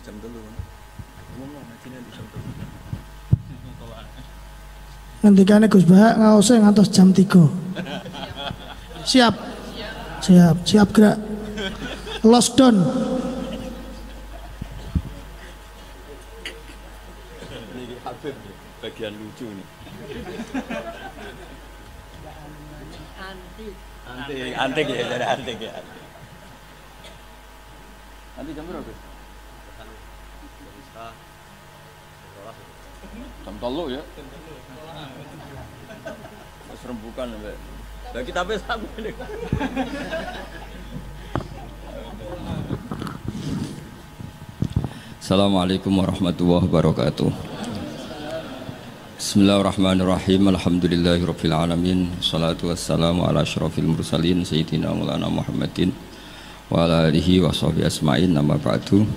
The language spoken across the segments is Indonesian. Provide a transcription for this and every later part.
jam 3. Ngomong ngajine di jam 3. Ngendikane Gus Bah ngaose ngantos jam 3. Siap. Siap gerak. Lockdown. Ini Habib bagian lucu nih. Antik ya, jadi antik ya. Nanti jam berapa? Jam 3 ya. Mas rembukan mbak. Lah kita wis sampe. Assalamualaikum warahmatullahi wabarakatuh. Bismillahirrahmanirrahim. Alhamdulillahirabbil alamin. Shalatu wassalamu ala asyrofil mursalin sayyidina Maulana Muhammadin wa ala alihi wa sahbihi asma'in. Nama ba'du.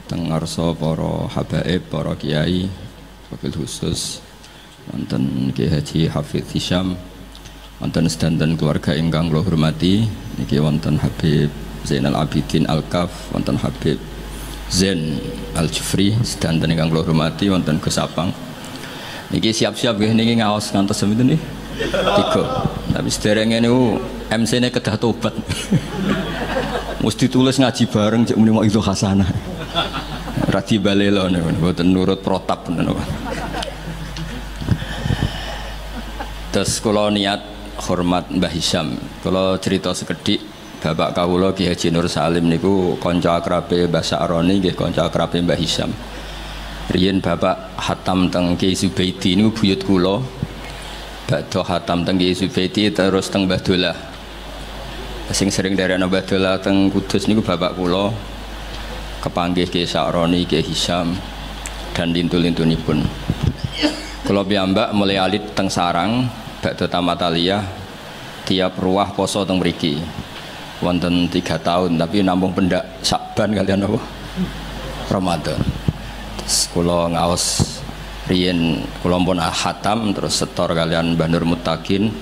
Teng ngarsa para habaib, para kiai, wabil khusus wonten Ki Haji Hafidz Hisyam, wonten sedanten keluarga ingkang kula hormati, niki wonten Habib Zainal Abidin Al-Kaf, wonten Habib Zain Al-Jufri, sedanten ingkang kula hormati, wonten Gus Apang. Niki siap-siap nggih niki ngaos ngantos semiten niki. 3. Tapi sederenge niku MC-ne kedah tobat. Mesti tulis ngaji bareng cek muni itu hasanah. Ora dibalelo niku mboten nurut protap tenan. Terus kula niat hormat Mbah Hisyam. Kula cerita sekedhik Bapak kawula Ki Haji Nur Salim niku kanca akrabe Mbah Sa'roni nggih kanca akrabe Mbah Hisyam. Riyen Bapak hatam teng Ki Zubaidi niku buyut kula. Badhe hatam teng Ki Zubaidi terus teng Mbah Dolah. Sing sering darekno Mbah Dolah teng Kudus niku bapak kula. Kepanggih Ki Sa'roni, Ki Hisyam dan lintu-lintunipun. Kula piyambak mulai alit teng sarang badhe tamat aliyah tiap ruah poso teng mriki. Wonten 3 tahun tapi namung pendak Sakban kalian apa? Ramadan. Kula ngaos riyen kula pun khatam terus setor kalian Mbah Nur Muttaqin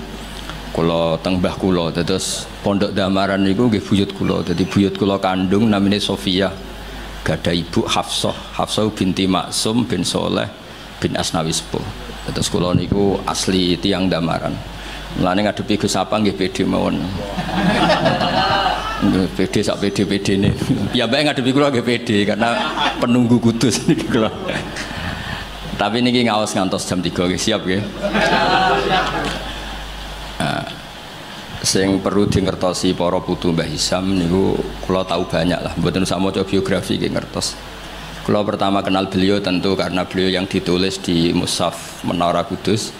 kula teng mbah kula terus pondok Damaran niku nggih buyut kula dadi buyut kula kandung namine Sofia gadah ibu Hafsah binti Maksum bin Soleh bin Asnawi Sepuh terus kula niku asli tiang Damaran mulane ngadepi Gus Apang nggih pede mawon pede sak pede-pedene ya mbake ngadepi kula nggih pede karena penunggu Kudus niki kula. Tapi niki ngaos ngantos jam 3 nggih siap nggih. Nah, sing perlu dingertosi para putu Mbah Hisyam niku kula tahu banyak lah, mboten usah maca biografi nggih ngertos. Kula pertama kenal beliau tentu karena beliau yang ditulis di Mushaf Menara Kudus.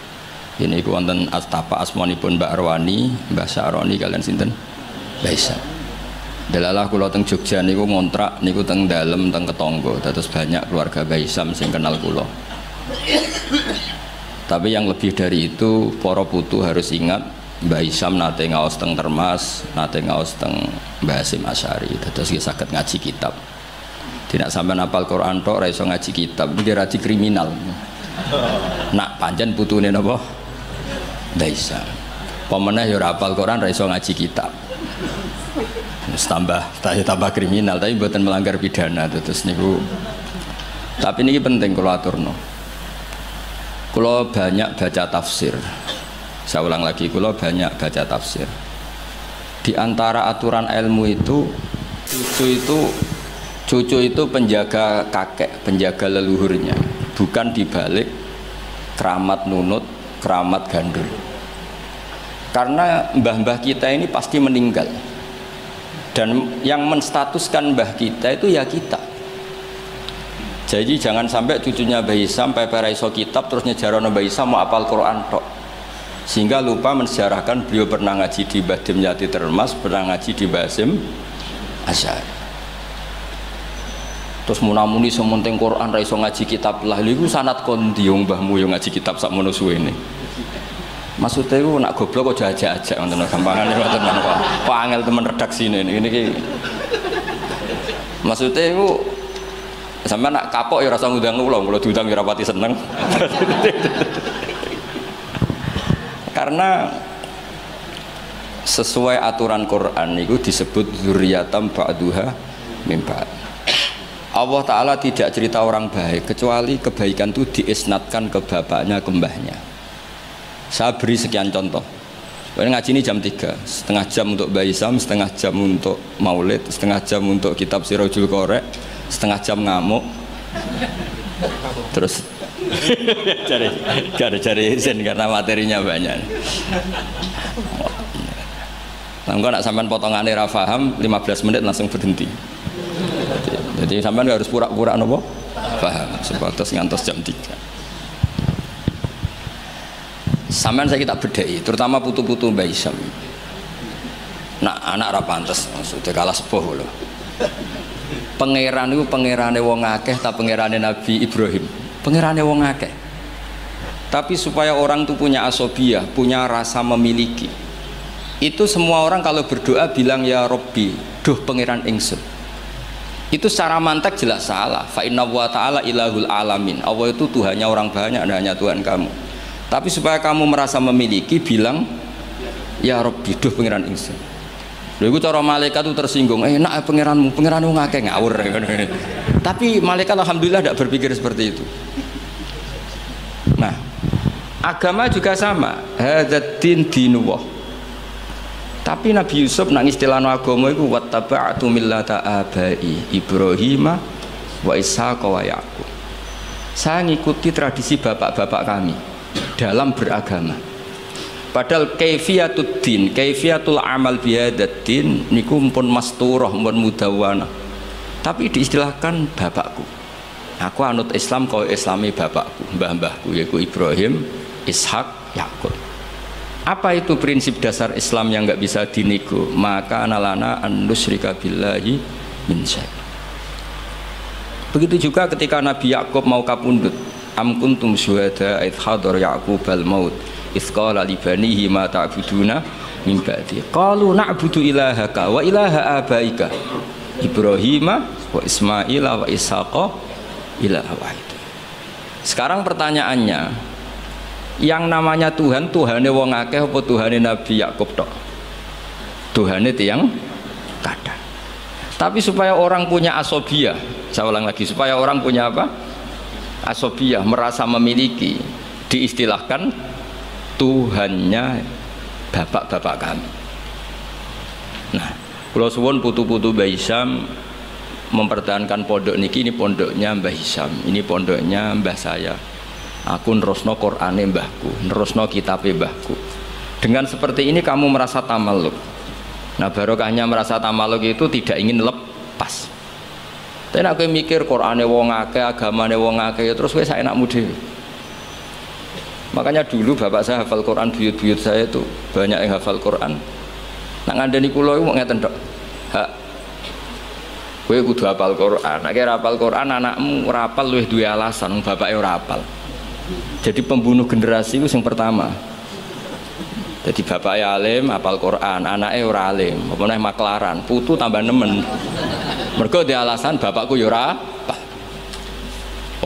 Ini ku wonten astapa asmanipun Mbak Arwani, Mbah Sa'roni kalian sinten? Mbah Hisyam. Delalah kula teng Jogja niku ngontrak niku teng dalem teng ketangga. Dados banyak keluarga Mbah Hisyam sing kenal kula. Tapi yang lebih dari itu para putu harus ingat Mbah Hisyam nate ngaos teng Termas, nate ngaos teng Mbah Hasyim Asy'ari. Dados nggih saged ngaji kitab. Tidak sampai hafal Quran tok ora iso ngaji kitab, iki radi kriminal. Nak pancen putune napa? Mbah Hisyam. Pemeneh ya ora hafal Quran ora iso ngaji kitab. Tambah kriminal, tapi mboten melanggar pidana terus niku. Tapi niki penting kula aturno. Kula banyak baca tafsir. Saya ulang lagi, kula banyak baca tafsir. Di antara aturan ilmu itu cucu itu penjaga kakek, penjaga leluhurnya, bukan dibalik keramat nunut, keramat gandul. Karena mbah-mbah kita ini pasti meninggal. Dan yang menstatuskan mbah kita itu ya kita. Jadi jangan sampai cucunya Mbah Hisyam pepe iso kitab terus nyejarono Mbah Hisyam mau apal Quran tok. Sehingga lupa mensejarahkan beliau pernah ngaji di Mbah Dimyati Termas, pernah ngaji di Mbah Hasyim Asy'ari. Terus munamuni sementing Quran ra iso ngaji kitab lah. Lha iku sanad kondi wong mbahmu yo ngaji kitab sak mono suwene. Maksudnya itu nak goblok kok ajak-ajak ngoten gampangane ngoten kok. Kok angel temen redaksine niki. Maksudnya itu sampe nak kapok ya rasa ngundang kula diundang ya rapati seneng. Karena sesuai aturan Quran itu disebut dzurriyatam ba'duha mim ba'd. Allah Ta'ala tidak cerita orang baik kecuali kebaikan itu diisnatkan ke bapaknya, ke mbahnya. Saya beri sekian contoh. Ngaji ini jam 3, setengah jam untuk Mbah Isam, setengah jam untuk maulid, setengah jam untuk kitab Sirajul Qorek, setengah jam ngamuk. Terus cari izin karena materinya banyak. Kalau nak sampean potongannya ra paham 15 menit langsung berhenti. Jadi sampean harus pura-pura nopo paham sebatas ngantos jam 3. Sampean saya kita bedai, terutama putu-putu Mbah Isam. Nah, anak ra pantes, sudah kalah sepuh lho. Pangeran itu pangerane wong akeh ta pangerane Nabi Ibrahim? Pangerane wong akeh. Tapi supaya orang itu punya asobiyah, punya rasa memiliki. Itu semua orang kalau berdoa bilang ya Robbi, duh pangeran ingsun. Itu secara mantek jelas salah. Fa inna wa ta'ala ilahul alamin. Allah itu Tuhannya orang banyak, dan hanya Tuhan kamu. Tapi supaya kamu merasa memiliki, bilang ya Rabbi, duh pangeran ingsun. Lha iku cara malaikat itu tersinggung, nak pangeranmu ngakeh ngawur. Tapi malaikat alhamdulillah tidak berpikir seperti itu. Nah, agama juga sama, hadzal dinullah. Tapi Nabi Yusuf nang istilahno agama iku wattaba'tu millata abai Ibrahim wa Ishaq wa Yaqub. Saya ngikuti tradisi bapak-bapak kami dalam beragama. Padahal kaifiyatud din, kaifiyatul amal bihadaddin niku pun masturah, pun mudawwana. Tapi diistilahkan bapakku. Aku anut Islam kaya Islami bapakku, mbah-mbahku yaitu Ibrahim, Ishak, Yakub. Apa itu prinsip dasar Islam yang nggak bisa dinego? Maka analana an nusyrika billahi min syai'. Begitu juga ketika Nabi Yakub mau kapundhut, am kuntum syuhada id hadar Yaqubal maut id qala li banihi ma ta'buduna min ba'di qalu na'budu ilahaka wa ilaha abaika Ibrahim wa Ismail wa Ishaqa ilaha wahid. Sekarang pertanyaannya, yang namanya Tuhan, Tuhane wong akeh apa Tuhane Nabi Yakub tok? Tuhane tiyang kada. Tapi supaya orang punya asobiyah, saya ulang lagi, supaya orang punya apa? Asobiyah, merasa memiliki, diistilahkan Tuhannya bapak-bapak kami. Nah, kula suwun putu-putu Mbah Isam mempertahankan pondok niki, ini pondoknya Mbah Isam, ini pondoknya mbah saya. Aku nerusno Qur'ane mbahku, nerusno kitabe mbahku. Dengan seperti ini kamu merasa tamaluk. Nah, barokahnya merasa tamaluk itu tidak ingin lepas. Tapi aku mikir Qur'ane wong akeh, agamane wong akeh, ya terus wis enakmu dhewe. Makanya dulu bapak saya hafal Quran, buyut-buyut saya itu banyak yang hafal Quran. Nak ngandani kula iku ngeten tok. Hak. Kowe kudu hafal Quran. Nek ora hafal Quran anakmu ora hafal luwih duwe alasan, bapake ora hafal. Jadi pembunuh generasi itu yang pertama. Jadi bapaknya alim, hafal Quran, anaknya ora alim, apa meneh maklaran, putu tambah nemen. Mergo dia alasan bapakku yo ora hafal.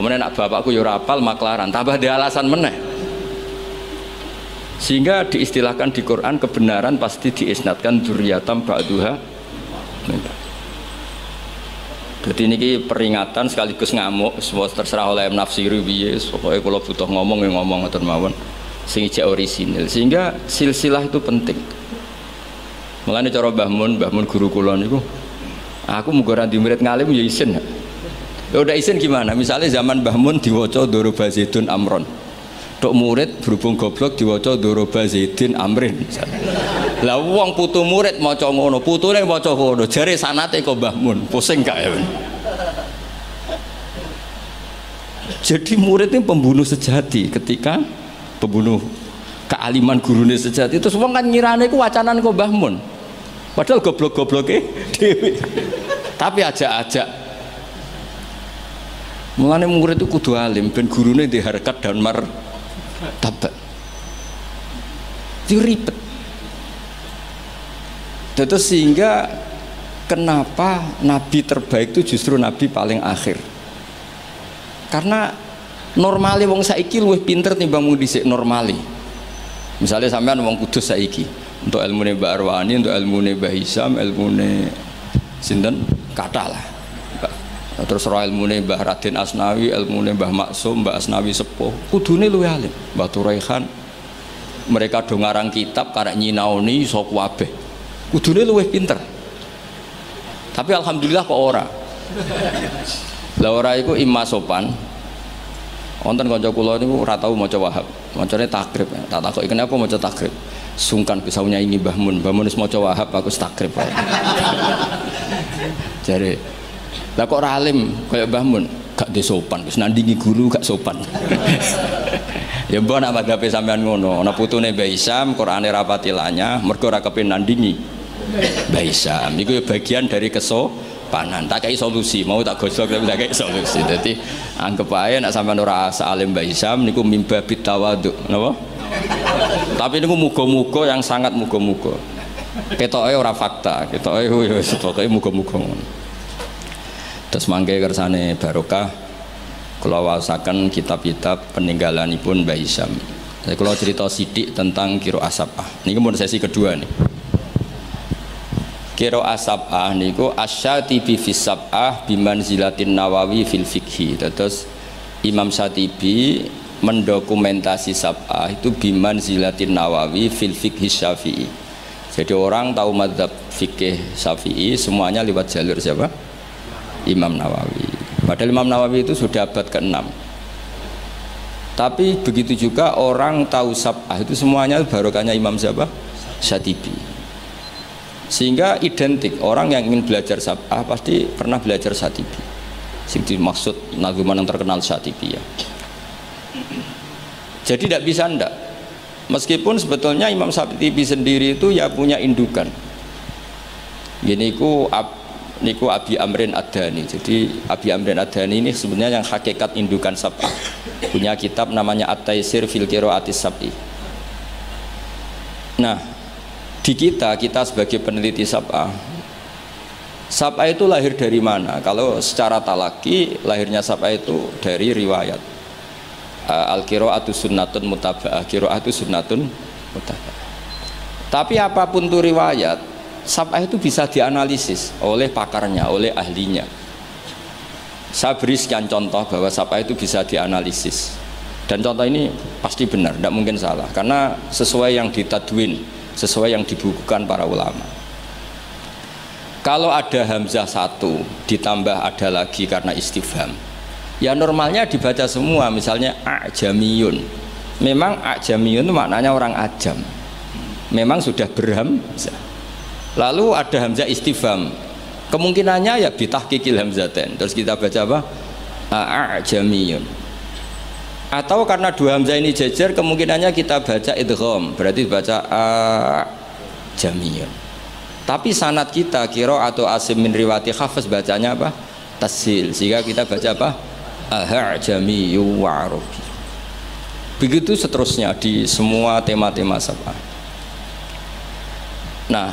Kemudian nak bapakku yo ora hafal maklaran, tambah dia alasan meneh. Sehingga diistilahkan di Quran kebenaran pasti diisnatkan dzurriyatam ba'duha. Jadi ini peringatan sekaligus ngamuk, semua terserah oleh nafsiru piye, pokoknya kalau butuh ngomong ya ngomong atau mawon sing ijek orisinil. Sehingga silsilah itu penting. Mulane cara Mbah Mun guru kula niku, aku muga ora di murid ngalim ya isin. Ya udah isin gimana? Misalnya zaman Mbah Mun diwaca Doroba Zaidun Amron. Tok murid berhubung goblok diwaca Doroba Zaidin Amrin. Lah wong putu murid maca ngono, putune maca ngono, jare sanate kok Mbah Mun, pusing gak ya? Jadi murid ini pembunuh sejati ketika pembunuh kealiman gurune sejati. Terus wong kan ngirane iku wacanan kok Mbah Mun. Padahal goblok-gobloke dhewe. Tapi ajak-ajak. Mulane murid itu kudu alim ben gurune di harkat dan martabat. Itu ribet. Terus sehingga kenapa nabi terbaik itu justru nabi paling akhir? Karena normali wong saiki luwih pinter timbang wong dhisik normali. Misalnya sampean wong Kudus saiki, untuk ilmune Mbak Arwani, untuk ilmune Mbah Hisam, ilmune sinten kathah lah. Terus roh ilmune Mbah Raden Asnawi, ilmune Mbah Maksum, Mbah Asnawi sepuh, kudune luwih alim. Mbah Turaihan mereka do ngarang kitab karek nyinaoni iso kabeh. Kudune luwih pinter. Tapi alhamdulillah kok ora. Lah ora iku Imam Sopan. Wonten kanca kula niku ora tau maca Wahab. Macane takrib. Tak takoki kenapa maca takrib. Sungkan bisa nyanyi Mbah Mun. Mbah Mun wis maca Wahab aku takrib wae. Jare lah kok ora alim kaya Mbah Mun, gak de sopan, wis nandingi guru gak sopan. Ya mbok nak madhape sampean ngono, ana putune Mbah Isam, Qur'ane rapati lanyah, mergo ora kepen nandingi Mbah Isam. Iku ya bagian dari kesopanan. Tak kei solusi, mau tak gosok tapi tak kei solusi. Dadi anggap ae nek sampean ora salim Mbah Isam niku mimba bitawadhu, napa? Tapi niku muga-muga yang sangat muga-muga. Ketoke ora fakta, ketoke ya pokoke muga-muga ngono. Terus mangke kersane barokah kula waosaken kitab-kitab peninggalanipun Mbah Isam. Saya kula cerita sithik tentang Qiraah Sab'ah. Niki mun sesi kedua nih. Qiraah Sab'ah niku Asy-Syatibi fi Sab'ah bimanzilatin Nawawi fil fiqhi. Terus Imam Syatibi mendokumentasi Sab'ah itu bimanzilatin Nawawi fil fiqhi Syafi'i. Jadi orang tahu mazhab fikih Syafi'i semuanya lewat jalur siapa? Imam Nawawi. Padahal Imam Nawawi itu sudah abad ke-6. Tapi begitu juga orang tahu Sab'ah itu semuanya barokahnya Imam siapa? Syatibi. Sehingga identik orang yang ingin belajar Sab'ah pasti pernah belajar Syatibi. Sing dimaksud nazuman yang terkenal Syatibi ya. Jadi tidak bisa ndak. Meskipun sebetulnya Imam Syatibi sendiri itu ya punya indukan. Gini niku Abi Amrin Ad-Dani. Jadi Abi Amrin Ad-Dani ini sebenarnya yang hakikat indukan Sab'ah. Punya kitab namanya At-Taisir fil Qiraatis Sab'i. Nah, di kita sebagai peneliti Sab'ah, Sab'ah itu lahir dari mana? Kalau secara talaki lahirnya Sab'ah itu dari riwayat Al-Qiraatu sunnatun mutaba'ah. Qiraatu sunnatun mutaba'ah. Tapi apapun itu riwayat, Sab'ah itu bisa dianalisis oleh pakarnya, oleh ahlinya. Saya beri sekian contoh bahwa Sab'ah itu bisa dianalisis. Dan contoh ini pasti benar, tidak mungkin salah. Karena sesuai yang ditadwin, sesuai yang dibukukan para ulama. Kalau ada hamzah satu ditambah ada lagi karena istifham, ya normalnya dibaca semua. Misalnya a'jamiyun, memang a'jamiyun itu maknanya orang ajam, memang sudah berhamzah. Lalu ada hamzah istifham, kemungkinannya ya bitahqiqil hamzatain, terus kita baca apa? A'jamiyun. Atau karena dua hamzah ini jejer, kemungkinannya kita baca idgham, berarti baca a'jamiyun. Tapi sanad kita Qiraah atau Asim min riwayati Hafs bacanya apa? Tasil, sehingga kita baca apa? A'jamiyyu wa arabi. Begitu seterusnya di semua tema-tema Sab'ah. Nah,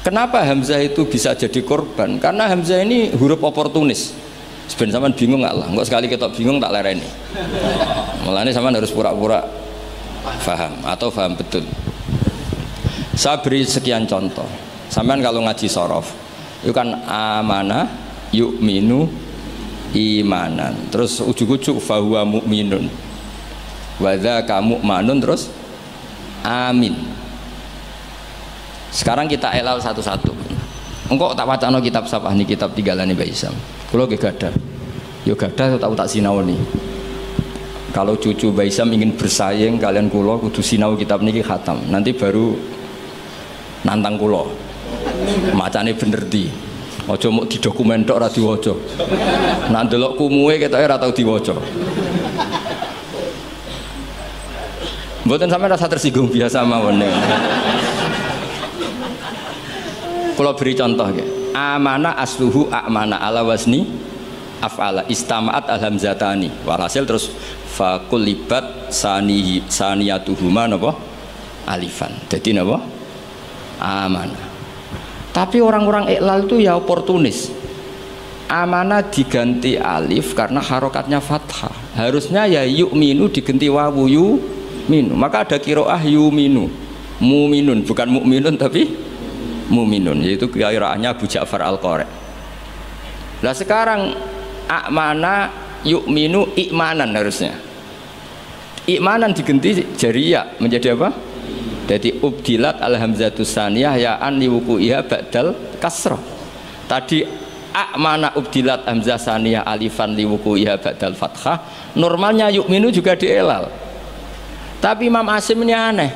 kenapa hamzah itu bisa jadi korban? Karena hamzah ini huruf oportunis. Sebenarnya sampean bingung nggak lah? Enggak sekali ketok bingung tak lereni. Mulanya sampean harus pura-pura paham atau paham betul. Saya beri sekian contoh. Sampean kalau ngaji sorof, itu kan amanah, yu'minu, imanan. Terus ujuk-ujuk fahuwa mu'minun, wadza kamu manun, terus amin. Sekarang kita elal satu-satu. Engkau tak wacana kitab Sab'ah ini, kitab tinggalane Mbah Isam. Kulo ge gadah. Yo gadah tahu tak sinaoni. Kalau cucu Mbah Isam ingin bersaing kalian kulo kudu sinau kitab niki khatam. Nanti baru nantang kulo. Macane bener di. Aja mok didokumen tok ora diwaca. Nak ndelok kumuwe ketoke ora tau diwaca. Mboten sampeyan rasa tersinggung biasa mawon. Kalau beri contoh ya, amana asluhu amana ala wazni af'ala istama'at alhamzatani. Walhasil terus fakulibat saniyatuhuma napa alifan. Jadi napa amana. Tapi orang-orang iklal itu ya oportunis. Amana diganti alif karena harokatnya fathah. Harusnya ya yu'minu diganti wawu yu'minu. Maka ada qiraah yu'minu, mu'minun, bukan mu'minun tapi mu'minun, yaitu qiraahnya Abu Ja'far Al-Qari. Nah sekarang amana yu'minu i'manan harusnya. I'manan diganti jariyah menjadi apa? Jadi ubdilat al-hamzatus saniyah ya'an liwuku'iha ba'dal kasrah. Tadi amana ubdilat hamzah saniyah alifan liwuku'iha ba'dal fathah. Normalnya yu'minu juga dielal. Tapi Imam Asim ini aneh.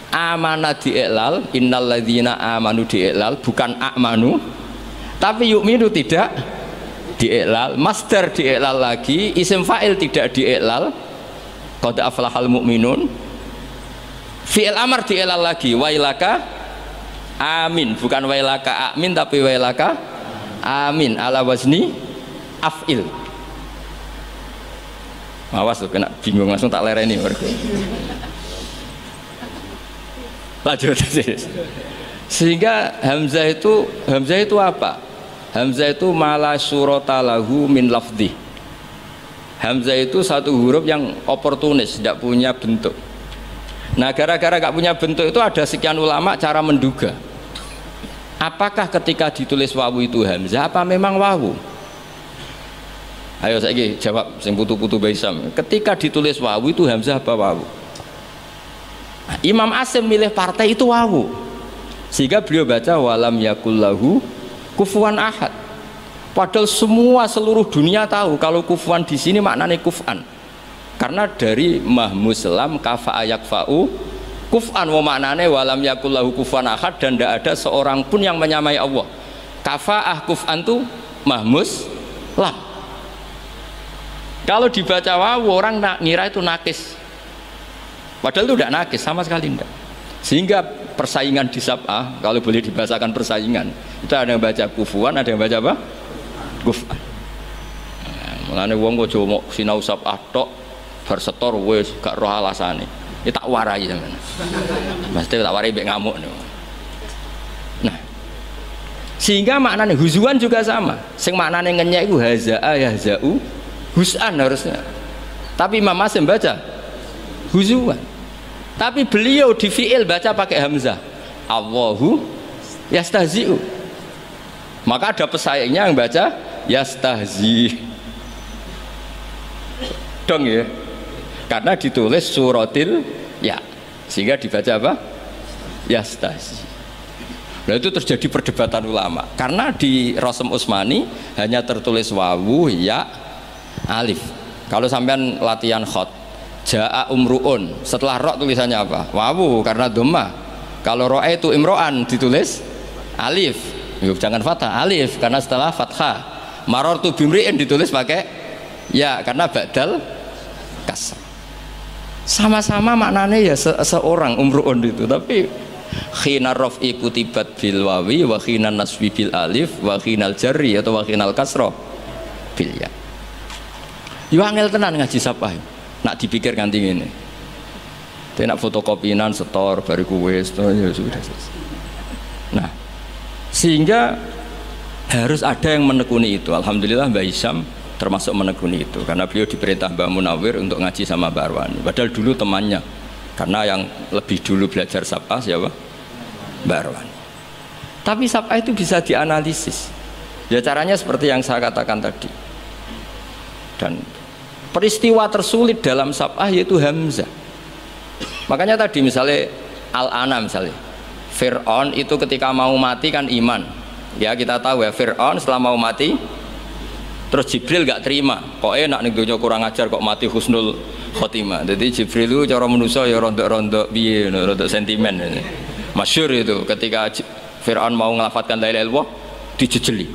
Amana dielal, innal ladzina amanu dielal, bukan amanu. Tapi yu'minu tidak dielal. Masdar dielal lagi, isim fa'il tidak dielal. Qad aflahal mu'minun. Fi'il amar dielal lagi, wailaka amin, bukan wailaka amin tapi wailaka amin ala wazni af'il. Awas tuh kena bingung langsung tak lereni. Lanjut. Sehingga hamzah itu apa? Hamzah itu mala surata lahu min lafdhi. Hamzah itu satu huruf yang oportunis, tidak punya bentuk. Nah, gara-gara gak punya bentuk itu ada sekian ulama cara menduga. Apakah ketika ditulis wawu itu hamzah apa memang wawu? Ayo saiki jawab sing putu-putu Baisam. Ketika ditulis wawu itu hamzah apa wawu? Nah, Imam Asim milih partai itu wawu. Sehingga beliau baca walam yakullahu kufuwan ahad. Padahal seluruh dunia tahu kalau kufuwan di sini maknanya kuf'an. Karena dari mahmuslam kafa ayakfa'u kuf'an wa maknane walam yakullahu kufuwan ahad, dan tidak ada seorang pun yang menyamai Allah. Kafa'ah kuf'an itu mahmuslam. Kalau dibaca wawu orang ngira itu nakis, padahal itu tidak nakis sama sekali tidak. Sehingga persaingan di sab'ah, kalau boleh dibahasakan persaingan, itu ada yang baca kufuwan, ada yang baca apa? Kuf'an. Mulane wong kok cuma sinau sab'ah tok bersetor wis gak roh alasane. Ya tak warai sampean. Mesti tak warai mbek ngamuk. Nah, sehingga maknanya huzuan juga sama. Sing maknane ngenyek iku hazaa yahzau hus'an harusnya. Tapi Imam Asim baca huzuan. Tapi beliau di fi'il baca pakai hamzah. Allahu yastahzi'u. Maka ada pesaingnya yang baca yastahzi. Dong ya. Karena ditulis suratil ya, sehingga dibaca apa? Yastahzi. Nah, itu terjadi perdebatan ulama karena di Rasm Utsmani hanya tertulis wawu ya alif. Kalau sampean latihan khot jaa umruun, setelah ro tulisannya apa? Wawu karena dhamma. Kalau ro'a itu imro'an ditulis alif. Jangan fathah, alif karena setelah fathah. Marartu bimri'in ditulis pakai ya karena ba'dal kasr. Sama-sama maknanya ya seorang umruun itu, tapi khina raf'i kutibat bil wawi wa khina nasbi bil alif wa khinal jarri atau wa khinal kasra bil ya. Yo angel tenan ngaji sapa. Nak dipikir ganti ngene. Tapi nak fotokopinan setor bariku wis ya sudah. Nah, sehingga harus ada yang menekuni itu. Alhamdulillah Mbah Hisham termasuk menekuni itu karena beliau diperintah Mbah Munawir untuk ngaji sama Mbah Arwani. Padahal dulu temannya, karena yang lebih dulu belajar sab'ah siapa? Mbah Arwani. Tapi sab'ah itu bisa dianalisis. Ya caranya seperti yang saya katakan tadi. Dan peristiwa tersulit dalam sab'ah yaitu hamzah. Makanya tadi misalnya Al-Ana misalnya Fir'aun itu ketika mau mati kan iman. Ya kita tahu ya Fir'aun setelah mau mati terus Jibril gak terima, kok enak nih dunia kurang ajar kok mati husnul khotimah. Jadi Jibril itu cara manusia ya rontok-rontok biye, rontok sentimen. Masyhur itu ketika Fir'aun mau ngelafatkan la ilaha illallah dijejeli.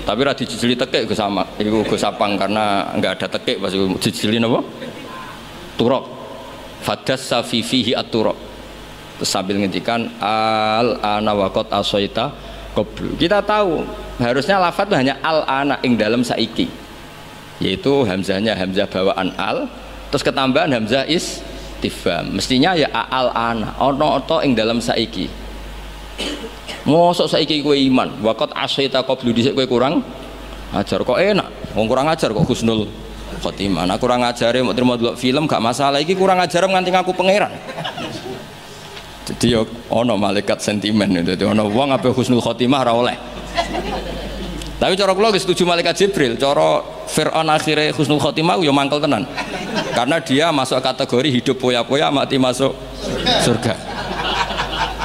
Tapi ra dijejeli tekek sama, iku go sapang karena enggak ada tekek pas dijejeli napa? Turab. Fadassa fi fihi at-turab. Terus sambil ngendikan al-ana waqat asaita qablu. Kita tahu harusnya lafaz itu hanya al-ana ing dalam saiki, yaitu hamzahnya hamzah bawaan al, terus ketambahan hamzah istifham. Mestinya ya al-ana ono to ing dalam saiki. Mosok saiki kowe iman, waqat asaita qablu dhisik kowe kurang ajar kok enak. Wong kurang ajar kok husnul khotimah. Nah kurang ajare mau terima delok film gak masalah, iki kurang ajar nganti ngaku pangeran. Jadi ono malaikat sentimen itu, ono wong ape husnul khotimah ora oleh. Tapi cara kula setuju malaikat Jibril, cara Fir'aun akhirnya husnul khotimah ya mangkel tenan. Karena dia masuk kategori hidup poya-poya mati masuk surga.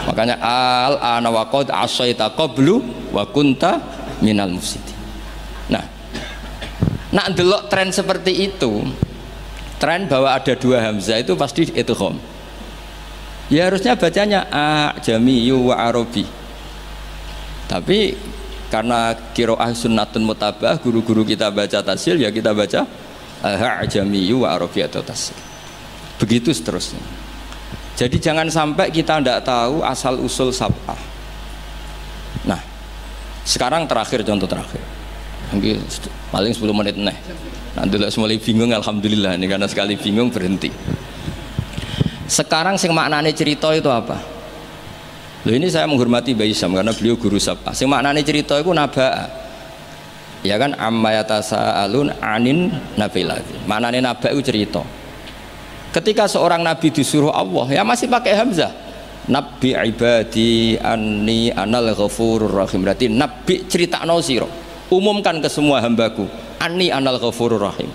Makanya al-ana wa qad asaita qablu wa kunta minal mufsidin. Nah, nak delok tren seperti itu, tren bahwa ada dua hamzah itu pasti idgham. Ya harusnya bacanya ajamiyu wa arabi. Tapi karena qiraah sunnatun mutabah, guru-guru kita baca tasil ya kita baca ajamiyu wa arabi atau tasil. Begitu seterusnya. Jadi jangan sampai kita tidak tahu asal usul sab'ah. Nah, sekarang terakhir, contoh terakhir. Mungkin paling 10 menit nih. Nanti mulai bingung, alhamdulillah ini karena sekali bingung berhenti. Sekarang sing maknane cerita itu apa? Loh, ini saya menghormati Mbah Isyam karena beliau guru sab'ah. Sing maknane cerita itu naba'a. Ya kan, amma yatasaalun anin nabilati. Maknane naba itu cerita. Ketika seorang nabi disuruh Allah, ya masih pakai hamzah. Nabi ibadi anni anal ghafurur rahim. Berarti nabi critakno sira. Umumkan ke semua hambaku, anni anal ghafurur rahim.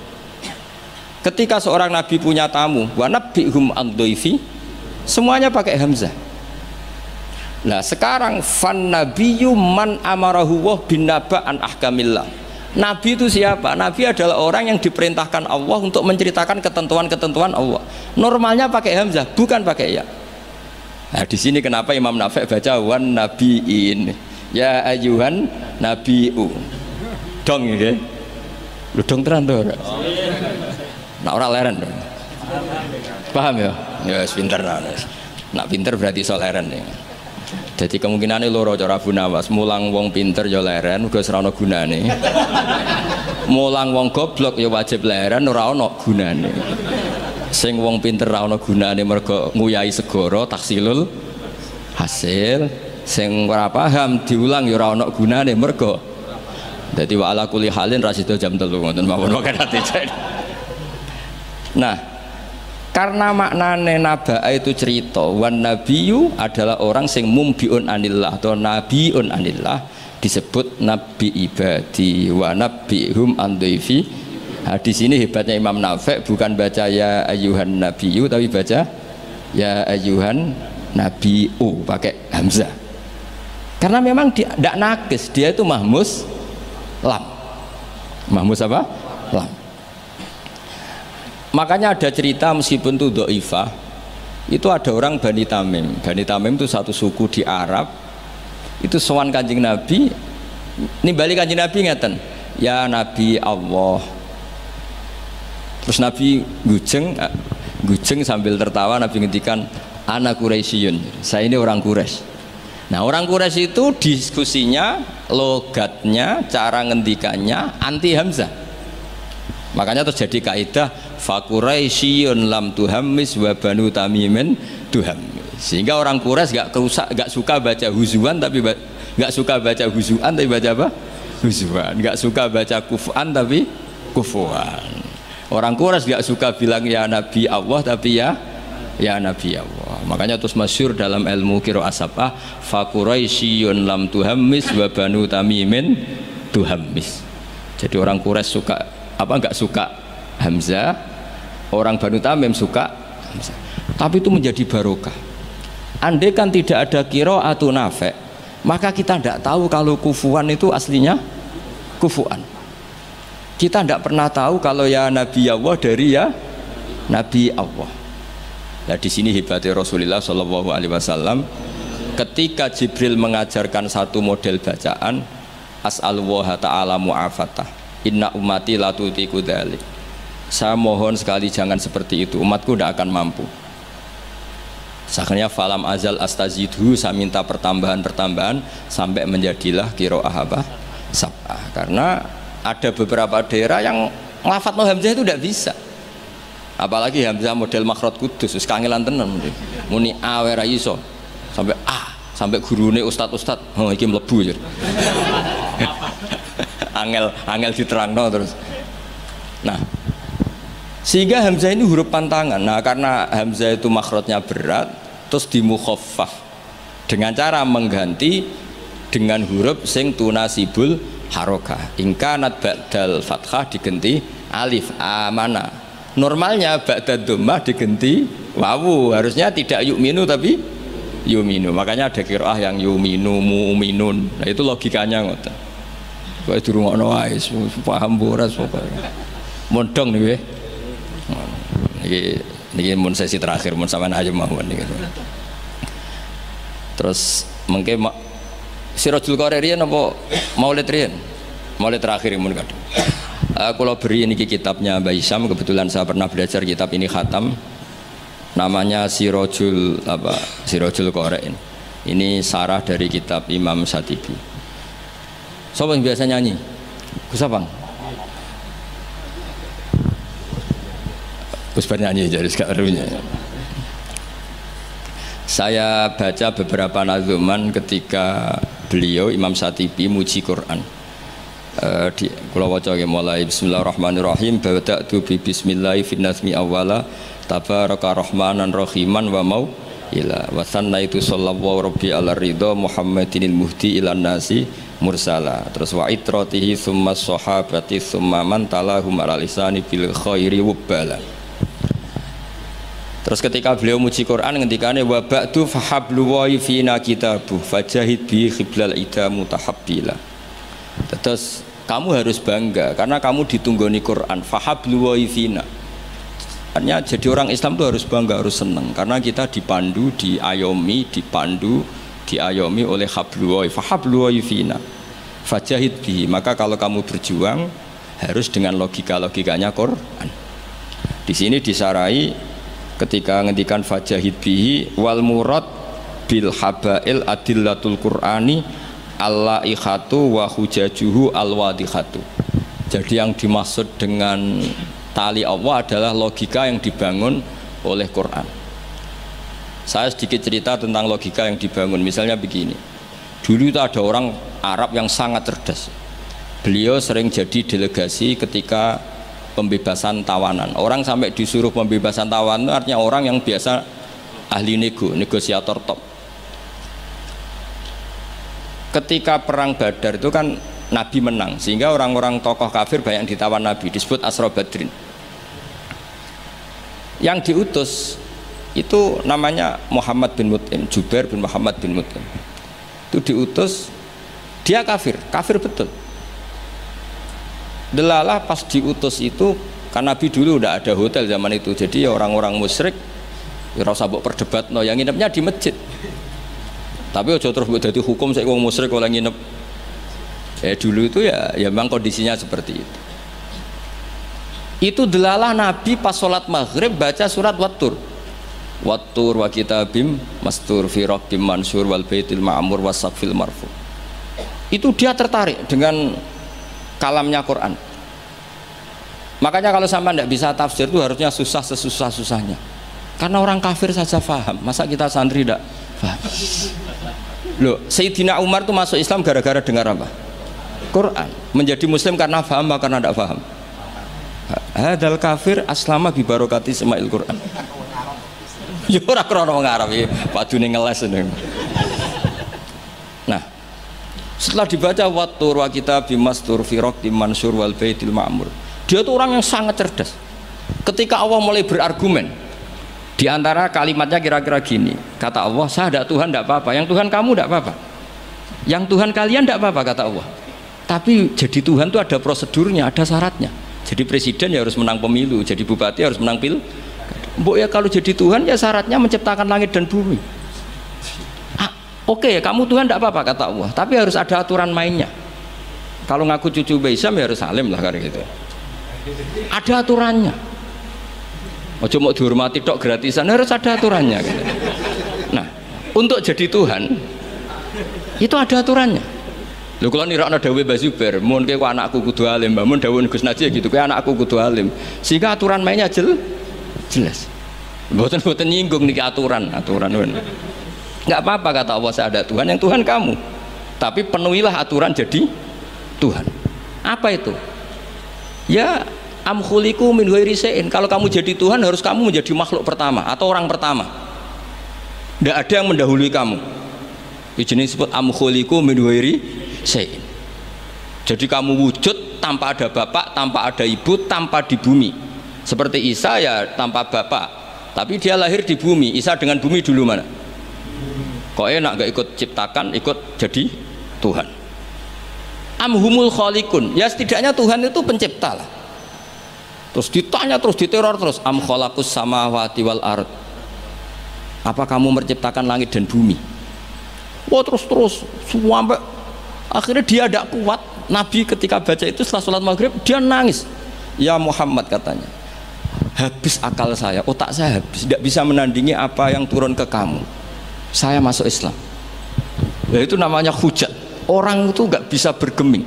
Ketika seorang nabi punya tamu, wa nabbihum an dhaifi, semuanya pakai hamzah. Nah, sekarang fan nabiyyu man amarahu wa bin naba an ahkamillah. Nabi itu siapa? Nabi adalah orang yang diperintahkan Allah untuk menceritakan ketentuan-ketentuan Allah. Normalnya pakai hamzah, bukan pakai ya. Nah, di sini kenapa Imam Nafi' baca wan nabiin, ya ayuhan nabiu. Dong nggih. Lu dong tenan to. Nah, ora leren. Paham ya? Ya wis pinter nah. Nak pinter berarti iso leren ya. Jadi kemungkinannya loro cara Abu Nawas, mulang wong pinter ya leren uga ora ana gunane. Mulang wong goblok ya wajib leren ora ana gunane. Sing wong pinter ora ana gunane mergo nguyahi segara taksilul hasil. Sing ora paham diulang ya ora ana gunane mergo dadi wa ala kulli halin ra sida jam 3 ngoten mawon wae ati. Nah, karena maknane naba'a itu cerita, wan nabiyyu adalah orang sing mumbiun anillah atau nabiun anillah, disebut nabi ibadi wa nabihum an dhaifi. Nah, di sini hebatnya Imam Nafi' bukan baca ya ayyuhan nabiyyu tapi baca ya ayyuhan nabiu pakai hamzah. Karena memang dia tidak nakis, dia itu mahmus lam. Mahmus apa? Lam. Makanya ada cerita meskipun itu dhaifah, itu ada orang Bani Tamim. Bani Tamim itu satu suku di Arab. Itu sowan Kanjeng Nabi, nimbali Kanjeng Nabi ngeten, ya Nabi Allah. Terus Nabi gujeng sambil tertawa Nabi ngendikan ana Quraisyun. Saya ini orang Quraisy. Nah, orang Quraisy itu diskusinya, logatnya, cara ngendikannya anti hamzah. Makanya terjadi kaidah fa Quraisyun lam tuhammis wa banu tamimin tuhammis. Sehingga orang Quraisy gak suka baca huzuan tapi gak suka baca huzuan tapi baca apa? Huzuan. Gak suka baca kufuan tapi kufuan. Orang Quraisy gak suka bilang ya Nabi Allah tapi ya Nabi Allah. Makanya terus masyhur dalam ilmu qiraah sab'ah fa Quraisyun lam tuhammis wa banu tamimin tuhammis. Jadi orang Quraisy suka nggak suka hamzah, orang Banu Tamim suka hamzah. Tapi itu menjadi barokah. Andai kan tidak ada qiraatu Nafi', maka kita tidak tahu kalau kufuan itu aslinya kufuan. Kita tidak pernah tahu kalau ya Nabi Allah dari ya Nabi Allah. Nah, di sini hebatnya Rasulullah Shallallahu Alaihi Wasallam ketika Jibril mengajarkan satu model bacaan as'alullah ta'ala mu'afatah inna ummati la tutiku dzalik. Saya mohon sekali jangan seperti itu, umatku tidak akan mampu. Saknya falam azal astazidhu, saya minta pertambahan sampai menjadilah qiraah apa? Sab'ah. Karena ada beberapa daerah yang nglafadzno hamzah itu tidak bisa. Apalagi hamzah model makhraj kudus, wis kangelan tenan muni a ora iso. Sampai gurune ustad oh iki mlebu ya. angel diterangno terus. Nah, sehingga hamzah ini huruf pantangan. Nah, karena hamzah itu makhrajnya berat, terus dimukhaffaf dengan cara mengganti dengan huruf sing tunasibul harokah. Ingkanat ba'dal fathah digenti alif amana. Normalnya ba'dad dhammah digenti wawu, harusnya tidak yu'minu tapi yuminu. Makanya ada qiraah yang yuminu mu'minun. Nah itu logikanya ngoten. Kok dirungokno wae paham boras pokoke. Mondong niki. Niki mun sesi terakhir mun sampean aja mawon niki. Terus mengke Sirajul Qari riyen apa Maulid riyen? Maulid terakhir mun kadang. Kalau beri niki kitabnya Mbah Hisam, kebetulan saya pernah belajar kitab ini khatam. Namanya Sirajul Qari. Ini sarah dari kitab Imam Satibi. Siapa yang biasa nyanyi? Gus Abang. Gus bernyanyi jadi sekarangnya. Saya baca beberapa nazuman ketika beliau Imam Satibi muji Quran. Di kula waca mulai bismillahirrahmanirrahim bada'tu bi bismillahi fin nazmi awwala tabaraka rahmanan rahiman wa mau ila wa sannaitu sallallahu rabbi ala ridha muhammadinil muhdi ilan nasi mursala. Terus wa itratihi summa sahabati summa man talahum ala lisani bil khairi wabala. Terus ketika beliau muji Quran ngendikane wa ba'du fahablu wa fina kitabu fajahid bi khiblal ida mutahabbila. Terus kamu harus bangga karena kamu ditunggoni Quran fahablu wa fina. Artinya jadi orang Islam itu harus bangga, harus senang karena kita dipandu, diayomi oleh hablu wa fahablu wa fina. Fajahid bi, maka kalau kamu berjuang harus dengan logikanya Quran. Di sini disarai ketika ngendikan fajahid bihi wal murad bil habail adillatul qur'ani allaihatu wa hujajuhu alwadihatu. Jadi yang dimaksud dengan tali Allah adalah logika yang dibangun oleh Quran. Saya sedikit cerita tentang logika yang dibangun. Misalnya begini, dulu itu ada orang Arab yang sangat cerdas. Beliau sering jadi delegasi ketika pembebasan tawanan. Orang sampai disuruh pembebasan tawanan itu artinya orang yang biasa ahli negosiator top. Ketika perang Badar itu kan Nabi menang, sehingga orang-orang tokoh kafir banyak ditawan Nabi, disebut Asra Badrin. Yang diutus itu namanya Muhammad bin Mut'im, Jubair bin Muhammad bin Mut'im. Itu diutus, dia kafir betul. Delalah pas diutus itu, kan Nabi dulu udah ada hotel zaman itu, jadi orang-orang musyrik ya ora usah mbok perdebatno, yang nginepnya di masjid. Tapi aja terus mbok dadi hukum sik wong musyrik ora nginep. Dulu itu ya memang kondisinya seperti itu. Itu delalah Nabi pas sholat maghrib baca surat Wattur. Wattur wa kitabim mastur fi raqqim mansur wal baitil ma'mur wasaqfil marfu. Itu dia tertarik dengan kalamnya Quran. Makanya kalau sampai tidak bisa tafsir itu harusnya susah sesusah-susahnya. Karena orang kafir saja faham. Masa kita santri tidak faham? Loh, Sayyidina Umar itu masuk Islam gara-gara dengar apa? Quran. Menjadi Muslim karena faham atau karena tidak faham? Hadal kafir aslama bi barokati sema'il Quran. Ya ora krana wong Arab iki, padune ngeles. Nah, setelah dibaca Wattur wa kitabim mastur fi raqqim mansur wal baitil ma'mur, dia tuh orang yang sangat cerdas. Ketika Allah mulai berargumen, di antara kalimatnya kira-kira gini, kata Allah, saya ada Tuhan tidak apa-apa, yang Tuhan kamu tidak apa-apa, yang Tuhan kalian tidak apa-apa, kata Allah. Tapi jadi Tuhan itu ada prosedurnya, ada syaratnya. Jadi presiden ya harus menang pemilu, jadi bupati harus menang pil. Mbok ya kalau jadi Tuhan ya syaratnya menciptakan langit dan bumi. Oke, kamu Tuhan tidak apa-apa, kata Allah, tapi harus ada aturan mainnya. Kalau ngaku cucu Mbah Hisam ya harus salim lah kayak gitu. Ada aturannya. Ojo mau dihormati tok gratisan, harus ada aturannya gitu. Nah, untuk jadi Tuhan itu ada aturannya. Lho kalau nirakna dawuh Mbah Zubair, mun kowe anakku kudu alim, mun dawuh Gus Najih gitu, kowe anakku kudu alim. Sehingga aturan mainnya jelas. Mboten nyinggung niki aturan. Nggak apa-apa, kata Allah, saya ada Tuhan, yang Tuhan kamu, tapi penuhilah aturan jadi Tuhan. Apa itu? Ya am khuliqu min ghairi syai'in. Kalau kamu jadi Tuhan harus kamu menjadi makhluk pertama atau orang pertama. Tidak ada yang mendahului kamu. Ini disebut am khuliqu min ghairi syai'in. Jadi kamu wujud tanpa ada bapak, tanpa ada ibu, tanpa di bumi. Seperti Isa ya tanpa bapak, tapi dia lahir di bumi. Isa dengan bumi dulu mana? Kok enak gak ikut ciptakan, ikut jadi Tuhan. Amhumul khaliqun, ya setidaknya Tuhan itu pencipta lah. Terus ditanya, terus diteror terus, am khalaqus samawati wal ard. Apa kamu menciptakan langit dan bumi? Wah terus sampai akhirnya dia tidak kuat. Nabi ketika baca itu setelah sholat maghrib dia nangis. Ya Muhammad katanya, habis akal saya, otak saya habis, tidak bisa menandingi apa yang turun ke kamu. Saya masuk Islam. Ya itu namanya hujat. Orang itu nggak bisa bergeming.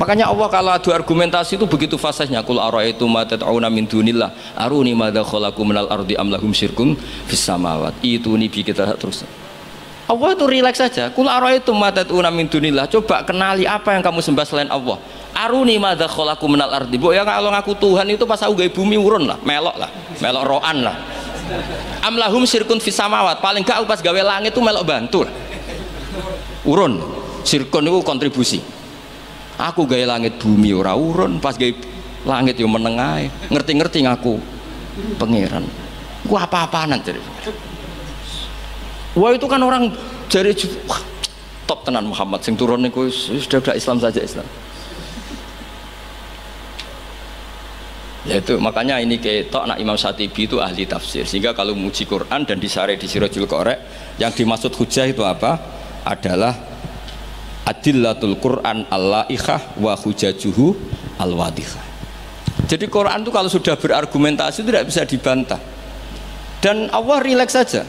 Makanya Allah kalau adu argumentasi itu begitu fasihnya. Qul ara'aytum ma tad'una min dunillah aruni madza khalaqu minal ardi am lahum syirkun fis samawat. Itu nih kita terus. Allah itu rileks saja. Qul ara'aytum ma tad'una min dunillah. Coba kenali apa yang kamu sembah selain Allah. Aruni madza khalaqu minal ardi. Bu ya kalau ngaku Tuhan itu pas aku gawe bumi urun lah, melok roan lah. Am lahum syirkun fis samawat. Paling gak pas gawe langit itu melok bantu lah. Urun. Syirkun itu kontribusi. Aku gaya langit bumi ora urun, pas gaya langit yo menengai, ngerti-ngerti ngaku pangeran. Gua apa-apaan jadi. Wah itu kan orang jari top tenan Muhammad sing turun niku sudah Islam saja Islam. Ya itu makanya ini ketok nak Imam Syatibi itu ahli tafsir, sehingga kalau muji Quran dan disare di Sirajul Qorek yang dimaksud hujah itu apa? Adalah adillatul Quran al-la'ikhah wa hujajuhu al-wadihah. Jadi Quran itu kalau sudah berargumentasi itu tidak bisa dibantah. Dan Allah rileks saja.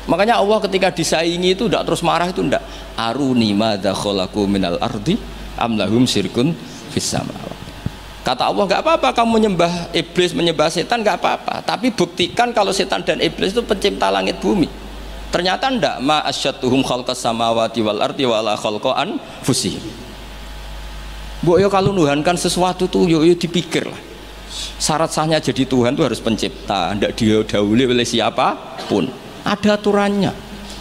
Makanya Allah ketika disaingi itu tidak terus marah, itu tidak. Aruni madza khalaqu minal ardi am lahum syirkun fis samawat. Kata Allah, nggak apa-apa kamu menyembah iblis, menyembah setan, nggak apa-apa. Tapi buktikan kalau setan dan iblis itu pencipta langit bumi. Ternyata ndak, ma asyatuhum khalqas samawati wal ardi wala khalqan fusih. Bu yo kalau nuhankan sesuatu tuh yo dipikir lah. Syarat sahnya jadi Tuhan tuh harus pencipta, ndak didahului oleh siapapun. Ada aturannya.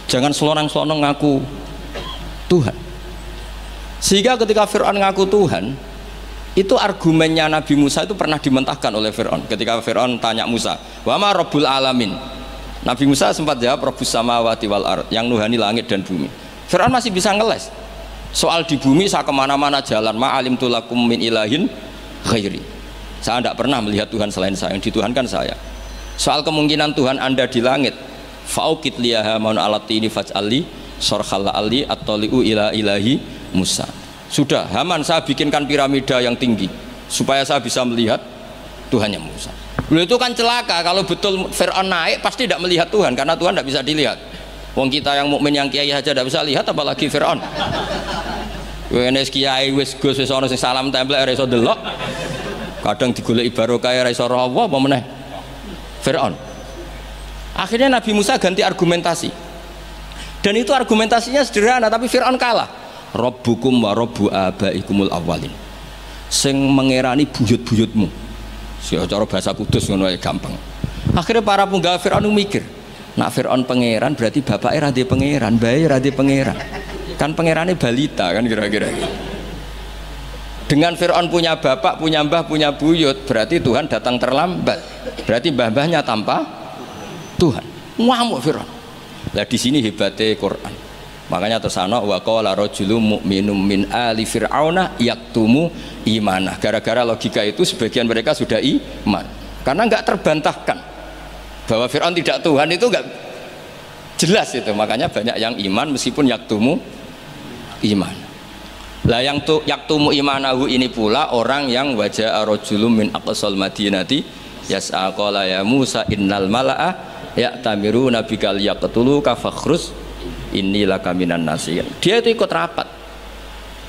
Jangan selonang-selonong ngaku Tuhan. Sehingga ketika Fir'aun ngaku Tuhan, itu argumennya Nabi Musa itu pernah dimentahkan oleh Fir'aun. Ketika Fir'aun tanya Musa, wa ma rabbul alamin? Nabi Musa sempat jawab Rabbus samawati wal ard, yang nuhani langit dan bumi. Fir'aun masih bisa ngeles. Soal di bumi saya kemana-mana jalan, ma'alim tulakum min ilahin ghairi. Saya tidak pernah melihat Tuhan selain saya, yang dituhankan saya. Soal kemungkinan Tuhan Anda di langit, fa'ukit liyaha maun alatini faj'ali sorkhalla ali at-toli'u ila ilahi Musa. Sudah, Haman saya bikinkan piramida yang tinggi supaya saya bisa melihat Tuhannya Musa. Lu itu kan celaka kalau betul Fir'aun naik pasti tidak melihat Tuhan karena Tuhan tidak bisa dilihat. Wong kita yang mukmin yang kiai aja tidak bisa lihat apalagi Fir'aun. Wes kiai wis Gus wis ana sing salam templek ora iso delok. Kadang digoleki barokah ora iso roh apa meneh. Fir'aun. Akhirnya Nabi Musa ganti argumentasi. Dan itu argumentasinya sederhana tapi Fir'aun kalah. Rabbukum wa rabbu abaikumul awwalin. Sing mengerani buyut-buyutmu. Cara bahasa kudus ngono ae gampang. Akhirnya para punggawa Fir'aun mikir, nak Fir'aun pangeran berarti bapaknya radhe pangeran, bae radhe pangeran. Kan pangerannya balita kan kira-kira. Dengan Fir'aun punya bapak, punya mbah, punya buyut, berarti Tuhan datang terlambat. Berarti mbah-mbahnya tanpa Tuhan. Ngamuk Fir'aun. Lah di sini hebatnya Quran. Makanya tersana wa qala rajulun mu'minun min ali fir'auna yaktumu imanah. Gara-gara logika itu sebagian mereka sudah iman. Karena enggak terbantahkan bahwa Fir'aun tidak Tuhan itu enggak jelas itu. Makanya banyak yang iman meskipun yaktumu iman. Lah yang yaktumu imanahu ini pula orang yang wajah rajulun min aqsal madinati yas'a qala ya Musa innal mala'a ya'tamiruna bikal yaqtuluka fakhrus inilah kaminan nasiyan. Dia itu ikut rapat.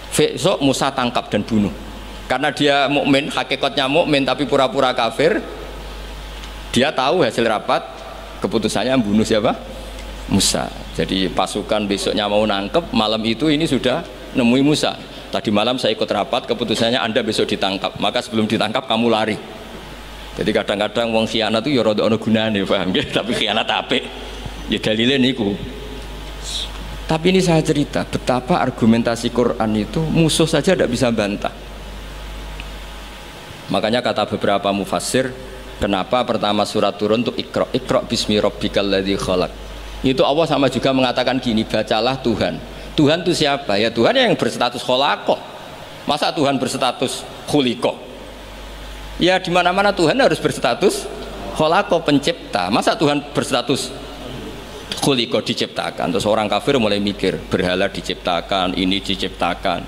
Besok Musa tangkap dan bunuh. Karena dia mukmin, hakikatnya mukmin tapi pura-pura kafir. Dia tahu hasil rapat, keputusannya membunuh siapa? Musa. Jadi pasukan besoknya mau nangkep, malam itu ini sudah nemui Musa. Tadi malam saya ikut rapat, keputusannya Anda besok ditangkap. Maka sebelum ditangkap kamu lari. Jadi kadang-kadang wong khianat itu ya rada ana gunane, paham nggih? Tapi khianat apik. Ya dalile niku. Tapi ini saya cerita betapa argumentasi Quran itu musuh saja tidak bisa bantah. Makanya kata beberapa mufassir, kenapa pertama surat turun untuk Iqra bismi rabbikal ladzi khalaq. Itu Allah sama juga mengatakan gini, bacalah Tuhan. Tuhan itu siapa? Ya Tuhan yang berstatus khalaqah. Masa Tuhan berstatus khuliqah? Ya di mana-mana Tuhan harus berstatus khalaqah, pencipta. Masa Tuhan berstatus khuliqah, diciptakan? Terus orang kafir mulai mikir, berhala diciptakan, ini diciptakan.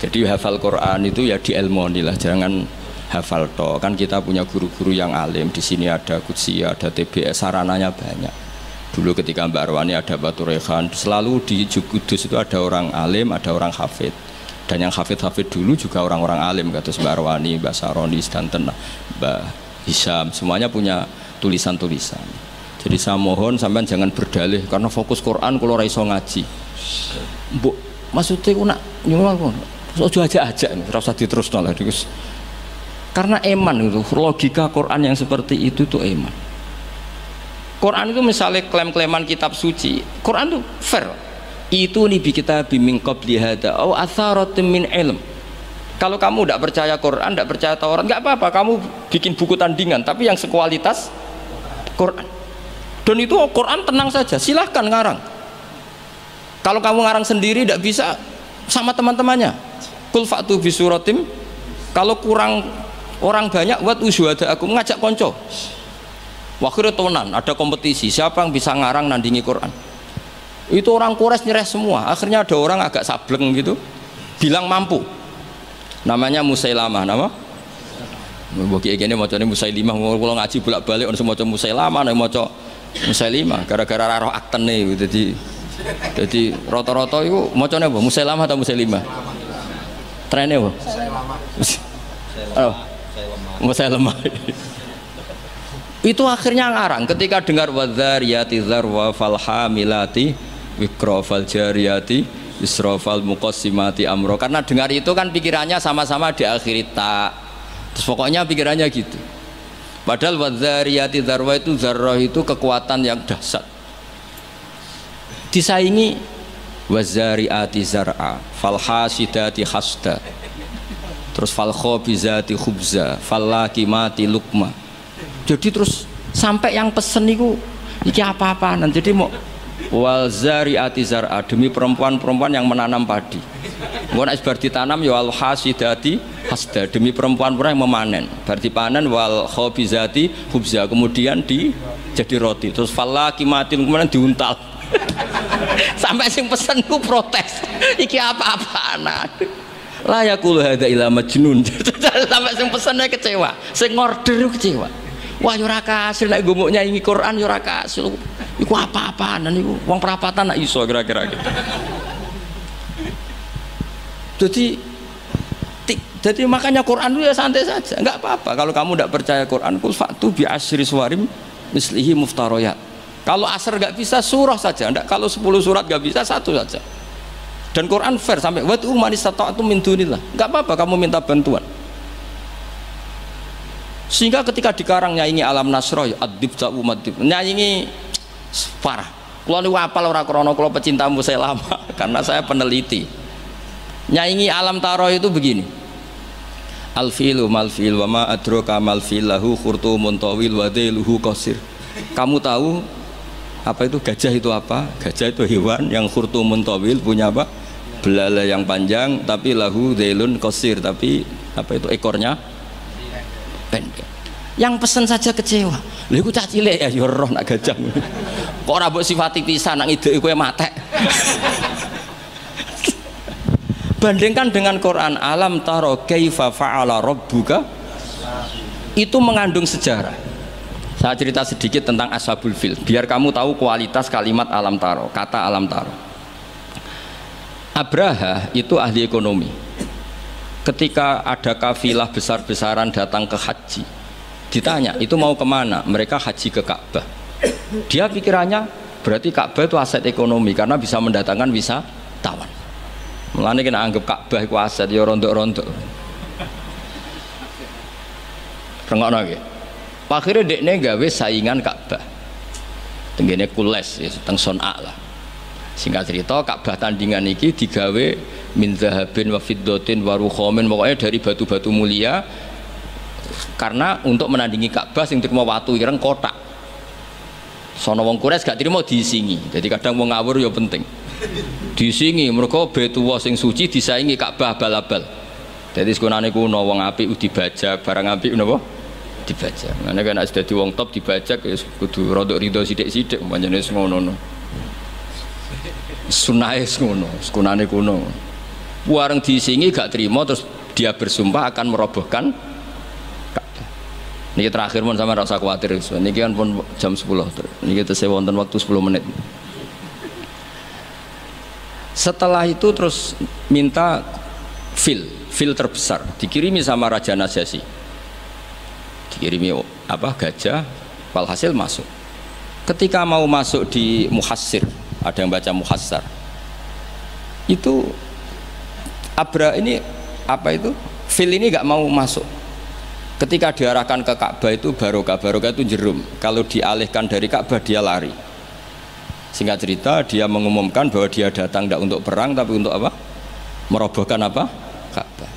Jadi hafal Quran itu ya dielmoni lah, jangan hafal toh. Kan kita punya guru-guru yang alim. Di sini ada Qudsi, ada TBS, sarananya banyak. Dulu ketika Mbak Arwani ada Batu Rehan, selalu di Kudus itu ada orang alim, ada orang hafid. Dan yang hafid-hafid dulu juga orang-orang alim, kata Mbak Arwani, Mbak Saroni, Stanten, Mbak Hisham, semuanya punya tulisan-tulisan. Jadi saya mohon sampean jangan berdalih karena fokus Quran kalau ora iso ngaji. Mbok maksudnya ku nak nyuwun ojo aja-aja ora usah diterusno lah Gus. Karena eman itu logika Quran yang seperti itu tuh eman. Quran itu misalnya klaim-klaiman kitab suci, Quran itu fair. Itu nih bi kita biming qabli hada au atharatin min ilm. Kalau kamu tidak percaya Quran, tidak percaya Taurat, nggak apa-apa, kamu bikin buku tandingan tapi yang sekualitas Quran. Dan itu Quran tenang saja, silahkan ngarang. Kalau kamu ngarang sendiri tidak bisa, sama teman-temannya. Kul fa'tu bi suratim. Kalau kurang orang banyak, buat usyuhada aku mengajak konco. Wakhir tonan, ada kompetisi siapa yang bisa ngarang nandingi Quran. Itu orang Quraisy nyerah semua. Akhirnya ada orang agak sableng gitu, bilang mampu. Namanya Musailamah, nama? Bagi ini macamnya Musailimah. Kalau ngaji bolak-balik orang semua Musailamah, nih macam Musailimah. Gara-gara roh akten nih, jadi rata-rata itu macamnya apa? Musailamah atau Musailimah? Trennya apa? Musailamah. Itu akhirnya ngarang ketika dengar wadzariyati dzarwa fal hamilati wikra fal jariyati isra fal muqassimati amro. Karena dengar itu kan pikirannya sama-sama diakhiri ta. Terus pokoknya pikirannya gitu. Padahal wadzariyati dzarwa itu zarrah itu kekuatan yang dahsyat. Disaingi wazariati zar'a fal hasidati hasda. Terus fal khabizati khubza fal lakimati lukma. Jadi terus sampai yang pesen itu iki apa-apaan. Jadi mau wal zariati zar'a, demi perempuan-perempuan yang menanam padi. Mau nek bar ditanam ya al hasidati hasda, demi perempuan-perempuan yang memanen. Bar dipanen wal khabizati khubza, kemudian jadi roti. Terus fal lakimati kemudian diuntal. Sampai sing pesen ku protes. Iki apa-apaan. La yaqulu hadza ila majnun. Sampai sing pesene kecewa, sing order kecewa. Wah yo ora kasil nek gumuk nyanyi Quran yo ora kasil. Iku apa-apaan niku wong perapatan nak iso kira-kira gitu. Jadi makanya Quran itu ya santai saja, enggak apa-apa kalau kamu tidak percaya Quran. Kul fa'tu bi asyri suwarim mislihi muftariyat. Kalau asar nggak bisa surah saja, enggak, kalau 10 surat nggak bisa satu saja. Dan Quran fair sampai watu manistata'tum min dunillah. Enggak apa-apa kamu minta bantuan. Sehingga ketika dikarang nyanyi alam nasroh adib ta'u madib, nyanyi parah. Kalau niku apal ora krana kula pecinta Musailamah karena saya peneliti. Nyanyi alam taro itu begini. Al-filu mal fil wa ma adraka mal fil lahu khurtumun tawil wa dailuhu qasir. Kamu tahu apa itu gajah itu apa? Gajah itu hewan yang khurtumun tawil, punya apa? Belalai yang panjang, tapi lahu dailun qasir, tapi apa itu ekornya pendek. Yang pesen saja kecewa. Lha iku cah cilik ya yo roh nak gajah. Kok ora mbok sifati pisan nang ideke kowe matek. Bandingkan dengan Quran, alam taro kaifa fa'ala rabbuka, itu mengandung sejarah. Saya cerita sedikit tentang Ashabul Fil biar kamu tahu kualitas kalimat alam taro, kata alam taro. Abraha itu ahli ekonomi. Ketika ada kafilah besar-besaran datang ke haji, ditanya itu mau kemana? Mereka haji ke Ka'bah. Dia pikirannya berarti Ka'bah itu aset ekonomi karena bisa mendatangkan wisatawan. Mulane kena anggap Ka'bah iku aset ya rontok-rontok. Rengokno iki. Akhire dekne gawe saingan Ka'bah. Tenggene Kules ya teng Son'a lah. Singkat cerita, Ka'bah tandingan iki digawe min zahabin wa fiddatin wa rukhamin, pokoknya dari batu-batu mulia, karena untuk menandingi Ka'bah sing terima watu ireng kotak. Sono wong Quraisy gak terima diisingi. Jadi kadang wong ngawur ya penting. Diisingi mergo Baitullah sing suci disaingi Ka'bah abal-abal. Jadi sekunane kuno wong apik dibajak, barang apik napa? Dibajak. Ngene kan nek dadi wong top dibajak ya kudu rodok rido sithik-sithik pancene wis ngono. Sunahe ngono, sekunane kuno. Wareng diisingi gak terima terus dia bersumpah akan merobohkan Ka'bah. Niki terakhir mun sampean rasa kuwatir. Niki kan pun jam 10. Niki tesih wonten waktu 10 menit. Setelah itu terus minta fil terbesar dikirimi sama Raja Najasyi, dikirimi gajah, walhasil masuk. Ketika mau masuk di Muhassir, ada yang baca Muhassar, itu Abra ini fil ini gak mau masuk. Ketika diarahkan ke Ka'bah itu barokah itu jerum, kalau dialihkan dari Ka'bah dia lari. Singkat cerita dia mengumumkan bahwa dia datang tidak untuk perang tapi untuk apa? Merobohkan apa? Ka'bah.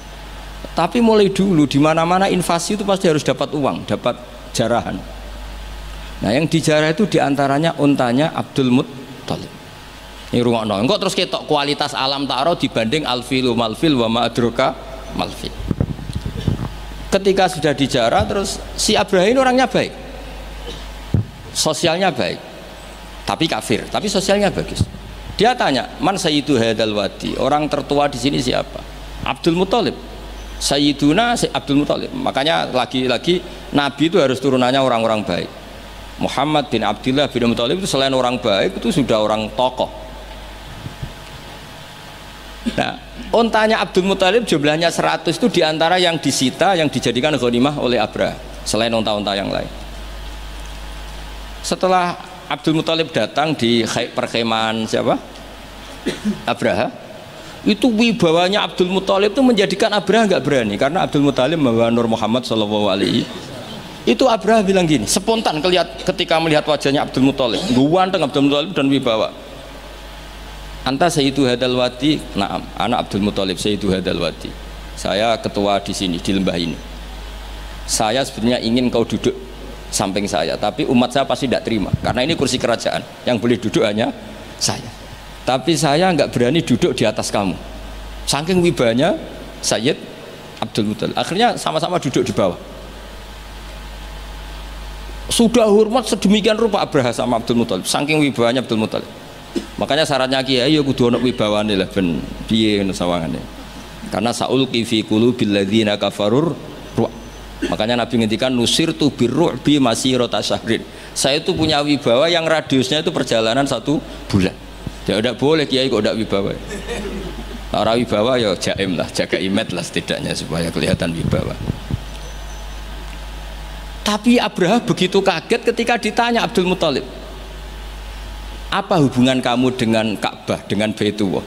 Tapi mulai dulu di mana-mana invasi itu pasti harus dapat uang, dapat jarahan. Nah yang dijarah itu diantaranya untanya Abdul Muttalib. Ini rungokno. Engkau terus ketok kualitas alam ta'ara dibanding alfilu malfil wa ma'adroka malfil. Ketika sudah dijarah terus si Abraham orangnya baik, sosialnya baik, tapi kafir, tapi sosialnya bagus. Dia tanya, man sayyidu hadal wadi, orang tertua di sini siapa? Abdul Muttalib. Sayyiduna Abdul Muttalib. Makanya lagi-lagi Nabi itu harus turunannya orang-orang baik. Muhammad bin Abdullah bin Muttalib itu selain orang baik itu sudah orang tokoh. Nah, ontanya Abdul Muttalib jumlahnya 100 itu diantara yang disita, yang dijadikan ghanimah oleh Abraha, selain onta-onta yang lain. Setelah Abdul Muttalib datang di perkemahan siapa? Abraha. Itu wibawanya Abdul Muttalib itu menjadikan Abraha nggak berani, karena Abdul Muttalib membawa Nur Muhammad Shallallahu Alaihi. Itu Abraha bilang gini, spontan ketika melihat wajahnya Abdul Muttalib, ganteng Abdul Muttalib dan wibawa. Anta sayyidu hadal wadi, naam, anak Abdul Muttalib sayyidu hadal wadi. Saya ketua di sini, di lembah ini. Saya sebenarnya ingin kau duduk samping saya, tapi umat saya pasti tidak terima, karena ini kursi kerajaan, yang boleh duduk hanya saya. Tapi saya nggak berani duduk di atas kamu. Saking wibanya Sayyid Abdul Muttalib. Akhirnya sama-sama duduk di bawah. Sudah hormat sedemikian rupa Abraha sama Abdul Muttalib, saking wibawanya Abdul Muttalib. Makanya syaratnya kiai ya kudu ana wibawane lah ben piye ngono sawangane. Karena saulqi fi qulubil ladzina kafarur ruh. Makanya Nabi ngendikan nusirtu birru'bi masirata syahrin. Saya itu punya wibawa yang radiusnya itu perjalanan 1 bulan. Ya tidak boleh kiai kok tidak wibawa. Orang wibawa ya jaim lah, jaga imet lah setidaknya supaya kelihatan wibawa. Tapi Abraha begitu kaget ketika ditanya Abdul Muttalib, apa hubungan kamu dengan Ka'bah, dengan Baitullah?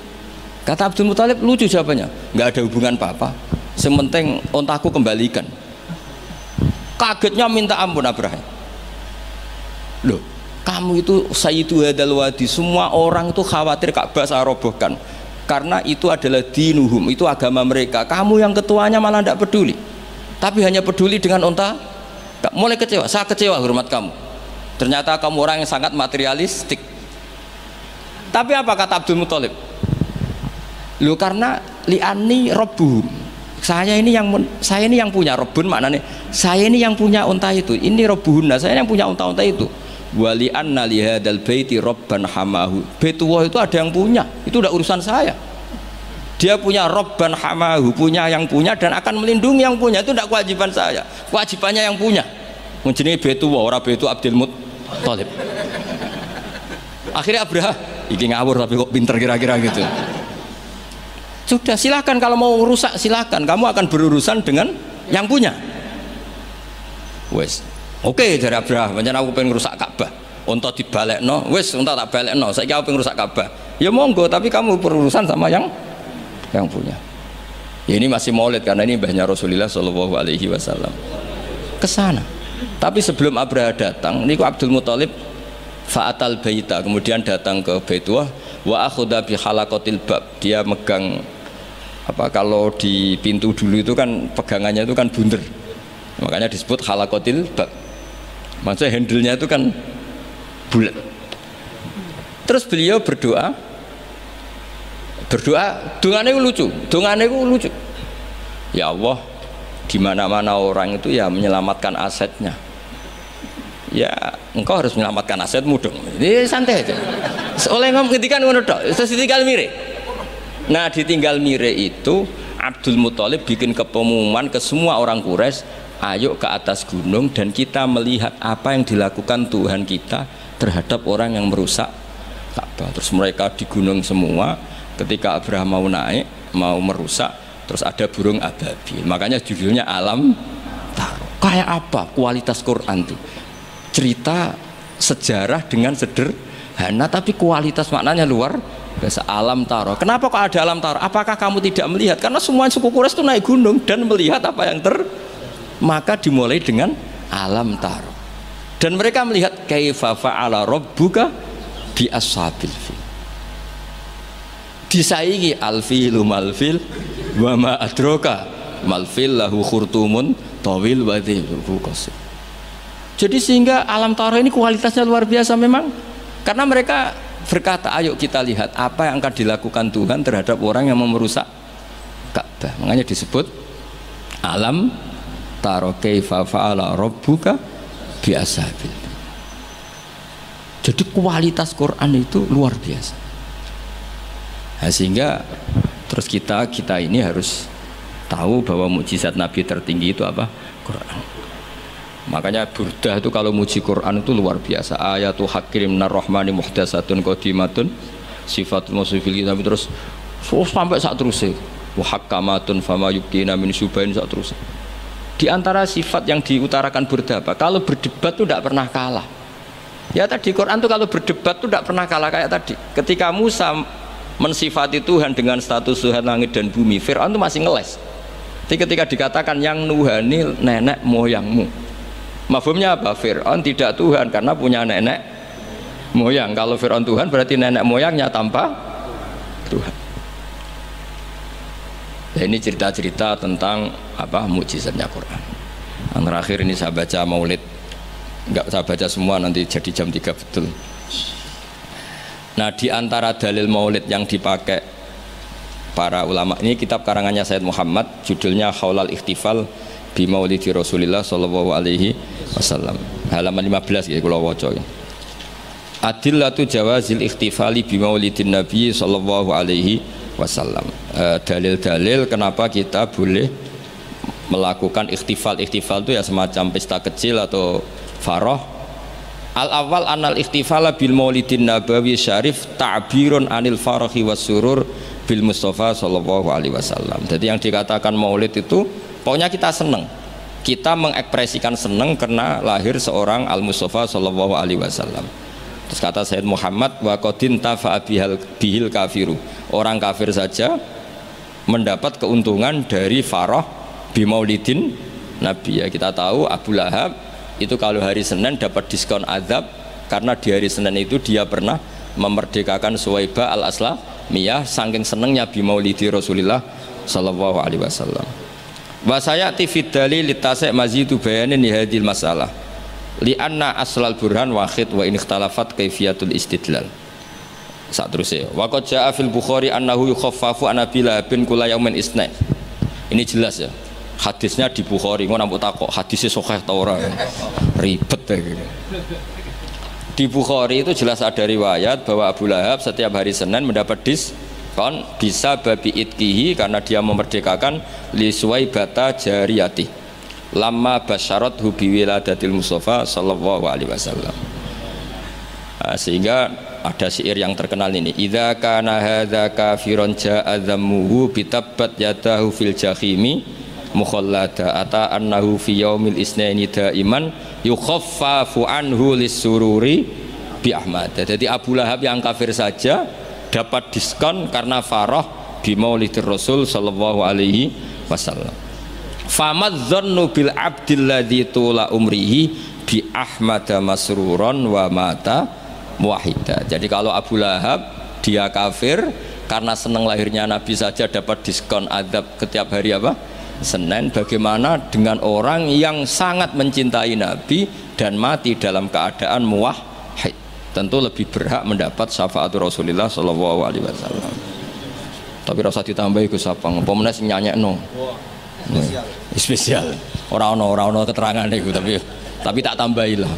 Kata Abdul Muttalib, lucu jawabannya, nggak ada hubungan apa-apa, sementing ontaku kembalikan. Kagetnya minta ampun Abraha. Loh, kamu itu sayyidu hadal wadi, semua orang itu khawatir Ka'bah saya robohkan, karena itu adalah dinuhum, itu agama mereka. Kamu yang ketuanya malah tidak peduli, tapi hanya peduli dengan onta. Mulai kecewa, saya kecewa hormat kamu. Ternyata kamu orang yang sangat materialistik. Tapi apa kata Abdul Muttalib? Loh, karena li'ani robbuhum, saya ini yang punya robun, maknanya saya ini yang punya unta itu, ini robbuhunna, saya yang punya unta-unta itu. Wali anna lihadal baiti robban hamahu, Baitullah itu ada yang punya, itu udah urusan saya. Dia punya robban hamahu, punya yang punya dan akan melindungi yang punya, itu tidak kewajiban saya, kewajibannya yang punya. Menjadi Baitullah, orang Baitu Abdul Muttalib. Akhirnya Abraha, ini ngawur tapi kok pinter kira-kira gitu. Sudah, silahkan kalau mau rusak silahkan, kamu akan berurusan dengan yang punya. Wes, oke dari Abraha, macam aku pengen rusak Ka'bah, untuk dibalekno, wes untuk tak balekno, saya pengen rusak Ka'bah. Ya monggo, tapi kamu berurusan sama yang punya. Ya, ini masih maulid karena ini mbahnya Rasulullah Shallallahu Alaihi Wasallam kesana. Tapi sebelum Abraha datang, niku Abdul Muttalib fa'atal baita, kemudian datang ke Baitullah, Wa akhudha bi halaqatil bab, dia megang apa, kalau di pintu dulu itu kan pegangannya itu kan bunder, makanya disebut halaqatil bab, maksudnya handle-nya itu kan bulat. Terus beliau berdoa, dongane lucu, ya Allah, di mana-mana orang itu ya menyelamatkan asetnya, ya engkau harus menyelamatkan asetmu dong. Ini santai aja. Oleh ngomong ketika ngono tok, terus ditinggal mire. Nah, ditinggal mire itu Abdul Muthalib bikin pengumuman ke semua orang Quraisy, ayo ke atas gunung dan kita melihat apa yang dilakukan Tuhan kita terhadap orang yang merusak Ka'bah. Terus mereka di gunung semua. Ketika Abraham mau naik, mau merusak, terus ada burung ababil. Makanya judulnya Alam Taro. Kayak apa kualitas Quran itu? Cerita sejarah dengan sederhana, tapi kualitas maknanya luar biasa. Alam Taro. Kenapa kok ada Alam Taro? Apakah kamu tidak melihat? Karena semua suku Quraisy itu naik gunung dan melihat apa yang maka dimulai dengan Alam Taro. Dan mereka melihat kaifa fa'ala rabbuka bi ashabil fil. Disaingi alfilu malfil wa ma adraka malfil lahu khurtumun tawil wa dhibu qasir. Jadi sehingga Alam Taro ini kualitasnya luar biasa memang, karena mereka berkata ayo kita lihat apa yang akan dilakukan Tuhan terhadap orang yang merusak Ka'bah. Makanya disebut Alam Taro kaifa fa'ala rabbuka bi ashabil. Jadi kualitas Quran itu luar biasa. Nah, sehingga terus kita ini harus tahu bahwa mukjizat Nabi tertinggi itu apa? Quran. Makanya Burdah itu kalau muji Quran itu luar biasa. Ayatul hakim minar rahmani muhdatsatun qadimatun sifatul musifil kitab, terus sampai sak terusé wa hakamatun fama yubqina min subain sak terusé. Di antara sifat yang diutarakan Burdah apa? Kalau berdebat itu tidak pernah kalah. Ya tadi Quran itu kalau berdebat itu tidak pernah kalah kayak tadi. Ketika Musa mensifati Tuhan dengan status Tuhan langit dan bumi, Fir'aun itu masih ngeles. Jadi ketika dikatakan yang nuhani nenek moyangmu, mafhumnya apa? Fir'aun tidak Tuhan karena punya nenek moyang. Kalau Fir'aun Tuhan berarti nenek moyangnya tanpa Tuhan. Ya, ini cerita-cerita tentang apa mukjizatnya Quran. Yang terakhir ini saya baca Maulid, enggak saya baca semua nanti jadi jam 3 betul. Nah, di antara dalil maulid yang dipakai para ulama, ini kitab karangannya Sayyid Muhammad, judulnya Haulal Ikhtifal bi Maulidi Rasulillah sallallahu alaihi wasallam. Halaman 15 ya kula waca. Adillatu jawazil ikhtifali bi Maulidin Nabi sallallahu alaihi wasallam. Dalil-dalil kenapa kita boleh melakukan ikhtifal. Ikhtifal itu ya semacam pesta kecil atau farah. Al-awwal anal ikhtifala bil maulidin nabawi syarif ta'birun anil farahi was surur bil Mustafa sallallahu alaihi wasallam. Jadi yang dikatakan maulid itu pokoknya kita senang, kita mengekspresikan senang karena lahir seorang al-Mustafa sallallahu alaihi wasallam. Terus kata Sayyid Muhammad wa qadin tafa'a bihil kafiru, orang kafir saja mendapat keuntungan dari farah bi maulidin Nabi. Ya kita tahu Abu Lahab itu kalau hari Senin dapat diskon azab karena di hari Senin itu dia pernah memerdekakan Suwaibah al-Aslamiyah saking senengnya bi maulidi Rasulillah sallallahu alaihi wasallam. Wa sayati fid dalil litasai mazidu bayanin hadil masalah li anna aslal burhan wahid wa in ikhtalafat kaifiyatul istidlal. Sak terusé wa qad jaa fil Bukhari annahu yukhaffafu an Abila bin kula yaumin isna. Ini jelas ya. Hadisnya di Bukhari, ngono mbok takok hadisnya sahih ta ora, ribet ya gitu. Di Bukhari itu jelas ada riwayat bahwa Abu Lahab setiap hari Senin mendapat diskon bisa babi itkihi karena dia memerdekakan li Suwaibata jariyati lama basyarat hubi wiladatil Mustafa sallallahu alaihi wasallam. Sehingga ada syair yang terkenal ini, idza kana hadza kafiron ja'a dhammuhu bitabbat yadahu fil jahimi mukhallada ata annahu fi yaumil isnaini daiman yukhaffafu anhu lisururi bi Ahmad. Jadi Abu Lahab yang kafir saja dapat diskon karena farah bi Maulidir Rasul sallallahu alaihi wasallam. Famadzannu bil abdil ladzi tula umrihi bi Ahmad masruron wa mata muwahhida. Jadi kalau Abu Lahab dia kafir karena senang lahirnya Nabi saja dapat diskon azab setiap hari apa? Senin. Bagaimana dengan orang yang sangat mencintai Nabi dan mati dalam keadaan muwahhid? Tentu lebih berhak mendapat syafaat Rasulullah sallallahu alaihi wasallam. Tapi rasa ditambahi Gus Sapang, apa meneh sing nyanyekno. Spesial. Ora ono keterangan iku tapi tak tambahi lah.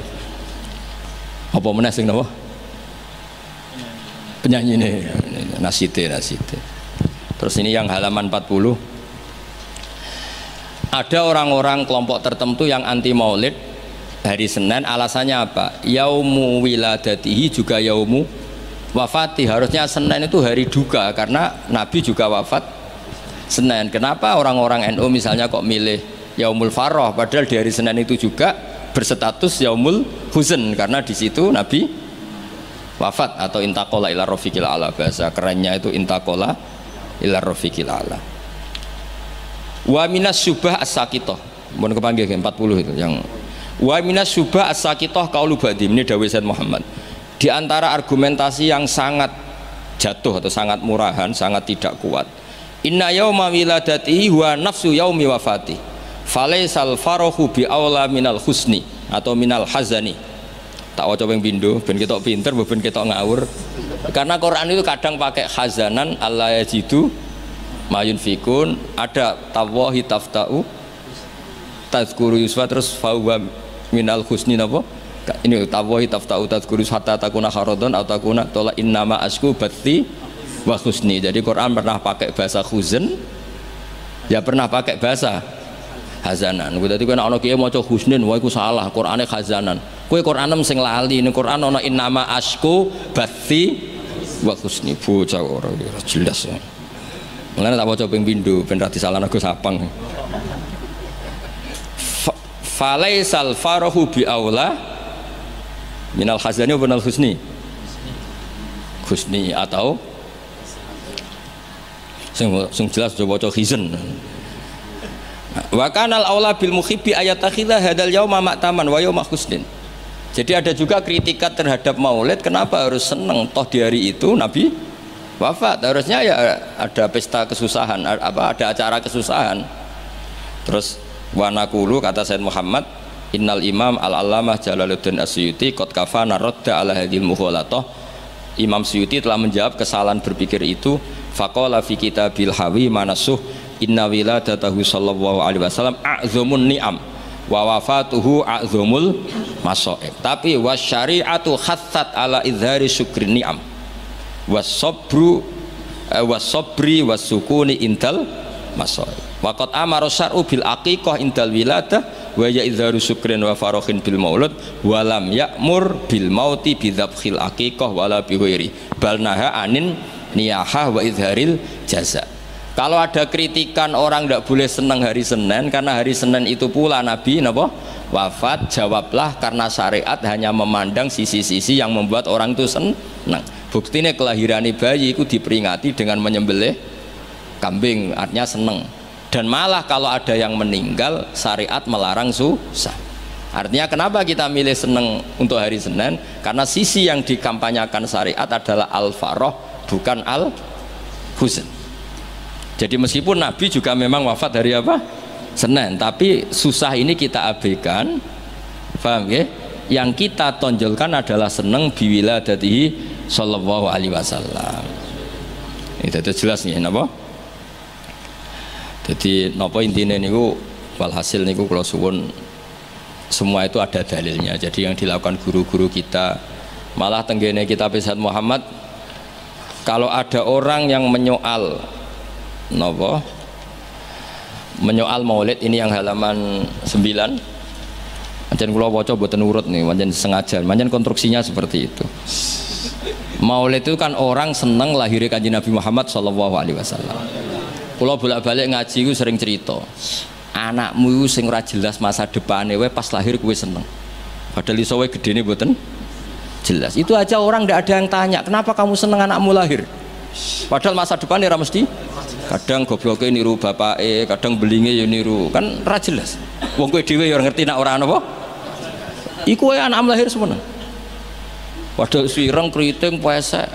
Apa meneh sing napa? Penyanyi ini nasite. Terus ini yang halaman 40, ada orang-orang kelompok tertentu yang anti maulid hari Senin. Alasannya apa? Yaumu wiladatihi juga yaumu wafati. Harusnya Senin itu hari duka karena Nabi juga wafat Senin. Kenapa orang-orang NU misalnya kok milih yaumul farah padahal di hari Senin itu juga berstatus yaumul huzn karena di situ Nabi wafat atau intakola ila rofiqil ala. Bahasa kerennya itu intakola ila rofiqil ala. Wa minas syubah as-sakitoh, mohon kepanggil 40 itu yang wa minas syubah as-sakitoh qaulu ba'di. Ini dawuh Sayyid Muhammad, di antara argumentasi yang sangat jatuh atau sangat murahan, sangat tidak kuat, inna yauma wiladatihi wa nafsu yaumi wafati falaisal farahu bi aula minal husni atau minal hazani. Tak waca ping pindho ben ketok pinter ben ketok ngawur. Karena Quran itu kadang pakai hazanan alla yajidu mayun fikun, ada tawahi taftau tazkuru yusfa, terus fawa minal husni napa? Ini tawahi taftau tazkuru hatta takuna kharadon atau takuna tola innama asku batti wa husni. Jadi Quran pernah pakai bahasa huzn, ya pernah pakai bahasa hazanan. Dadi kowe nek ana kiye maca husnin wae iku salah, Qurane hazanan. Kowe Quranem sing lali, ning Quran ana innama asku batti wa husni. Bocah ora jelas ya. Mulane tak waca ping pindho ben ra disalahno Gus Sapang. Falaisal farahu bi aula minal hazani wa minal husni. Husni atau sing jelas coba waca hizn. Wa kanal aula bil muhibbi ayatakhidha hadal yauma ma'taman wa yauma husnin. Jadi ada juga kritikat terhadap maulid, kenapa harus seneng toh di hari itu Nabi wafat, harusnya ya ada pesta kesusahan, ada acara kesusahan. Terus wa naqulu, kata Sayyid Muhammad, innal imam al-allamah Jalaluddin Asyuti qad kafana radda ala hadhil mughalatah. Imam Suyuti telah menjawab kesalahan berpikir itu. Faqala fi kitabil hawi manasuh inna wiladatahu sallallahu alaihi wasallam a'zamun ni'am wa wafatuhu a'zamul masoib. Tapi wasyari'atu khassat ala izhari syukri ni'am wasabru wasabri wasukuni intal masoib. Waqad amara syar'u bil aqiqah indal wiladah wa ya izharu syukrin wa farahin bil maulud wa lam ya'mur bil mauti bi dzabhil aqiqah wala bi ghairi bal naha anin niyahah wa izharil jaza. Kalau ada kritikan orang tidak boleh senang hari Senin karena hari Senin itu pula Nabi wafat, jawablah karena syariat hanya memandang sisi-sisi yang membuat orang itu senang. Buktinya kelahiran bayi itu diperingati dengan menyembelih kambing, artinya senang. Dan malah kalau ada yang meninggal, syariat melarang susah. Artinya kenapa kita milih senang untuk hari Senin? Karena sisi yang dikampanyakan syariat adalah al-farah, bukan al-huzn. Jadi meskipun Nabi juga memang wafat hari apa? Senin, tapi susah ini kita abaikan. Paham ya? Yang kita tonjolkan adalah seneng biwiladatihi sallallahu alaihi wasallam. Itu jelas nih napa? Jadi napa intine niku walhasil niku kula suwun semua itu ada dalilnya. Jadi yang dilakukan guru-guru kita, malah tenggene kitab Sayyid Muhammad, kalau ada orang yang menyoal menyoal maulid, ini yang halaman 9. Pancen kula waca mboten urut nih, pancen sengaja, pancen konstruksinya seperti itu. Maulid itu kan orang seneng lahirnya Kanjeng Nabi Muhammad sallallahu alaihi wasallam. Kula bolak-balik ngaji ku sering cerita, anakmu sing ora jelas masa depane wae pas lahir kowe seneng. Padahal iso wae gedene mboten jelas. Itu aja orang ndak ada yang tanya, kenapa kamu seneng anakmu lahir? Padahal masa depannya ora mesti. Kadang gobloknya niru bapake, kadang belinge ya niru, kan ra jelas. Wong kowe dhewe ya ngerti nek ora apa. Iku wae anak lahir semua. Padahal sireng kriting pesek.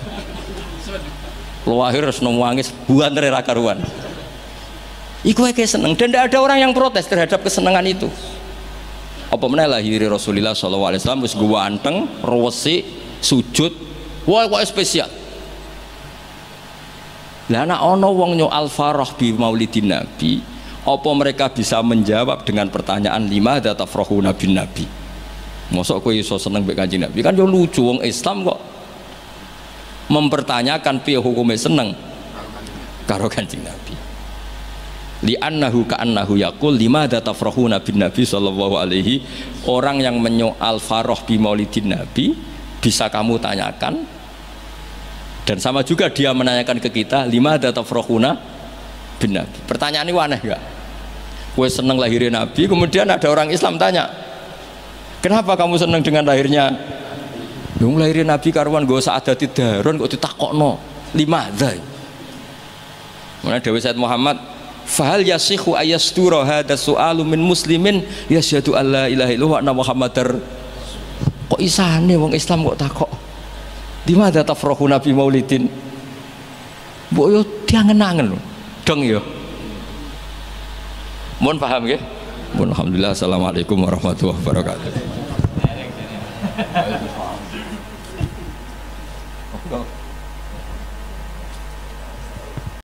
Lo akhir harus nangis buantere ra karuan. Iku kayak seneng dan tidak ada orang yang protes terhadap kesenangan itu. Apa meneh lahiri Rasulullah sallallahu alaihi wasallam wis ganteng, rewesi, sujud, wah kok spesial. Lah nek ana wong nyoal farah bi maulidin nabi, apa mereka bisa menjawab dengan pertanyaan lima tafrahuna bin nabi? Mosok kowe iso seneng mbek Kanjeng Nabi? Kan yo lucu, wong Islam kok mempertanyakan piye hukume seneng karo Kanjeng Nabi. Li'annahu ka'annahu yaqul limadza tafrahuna bin nabi sallallahu alaihi. Orang yang menyoal farah bi maulidin nabi bisa kamu tanyakan, dan sama juga dia menanyakan ke kita limadza tafrahuna bin nabi. Pertanyaan ini aneh enggak? Kowe seneng lahirin nabi, kemudian ada orang Islam tanya, kenapa kamu seneng dengan lahirnya? Yang lahirin nabi karuan go saadati daron kok ditakokno limadza. Mana Dewi Said Muhammad, fahal yasihu ayastura hadha su'alu min muslimin yasyhadu alla ilaha illallah wa anna muhammadar. Kok isane wong Islam kok takok di mana tafrahu nabi maulidin? Mbok yo diangen-angen lho dong yo. Mohon paham nggih? Mohon alhamdulillah. Assalamualaikum warahmatullahi wabarakatuh.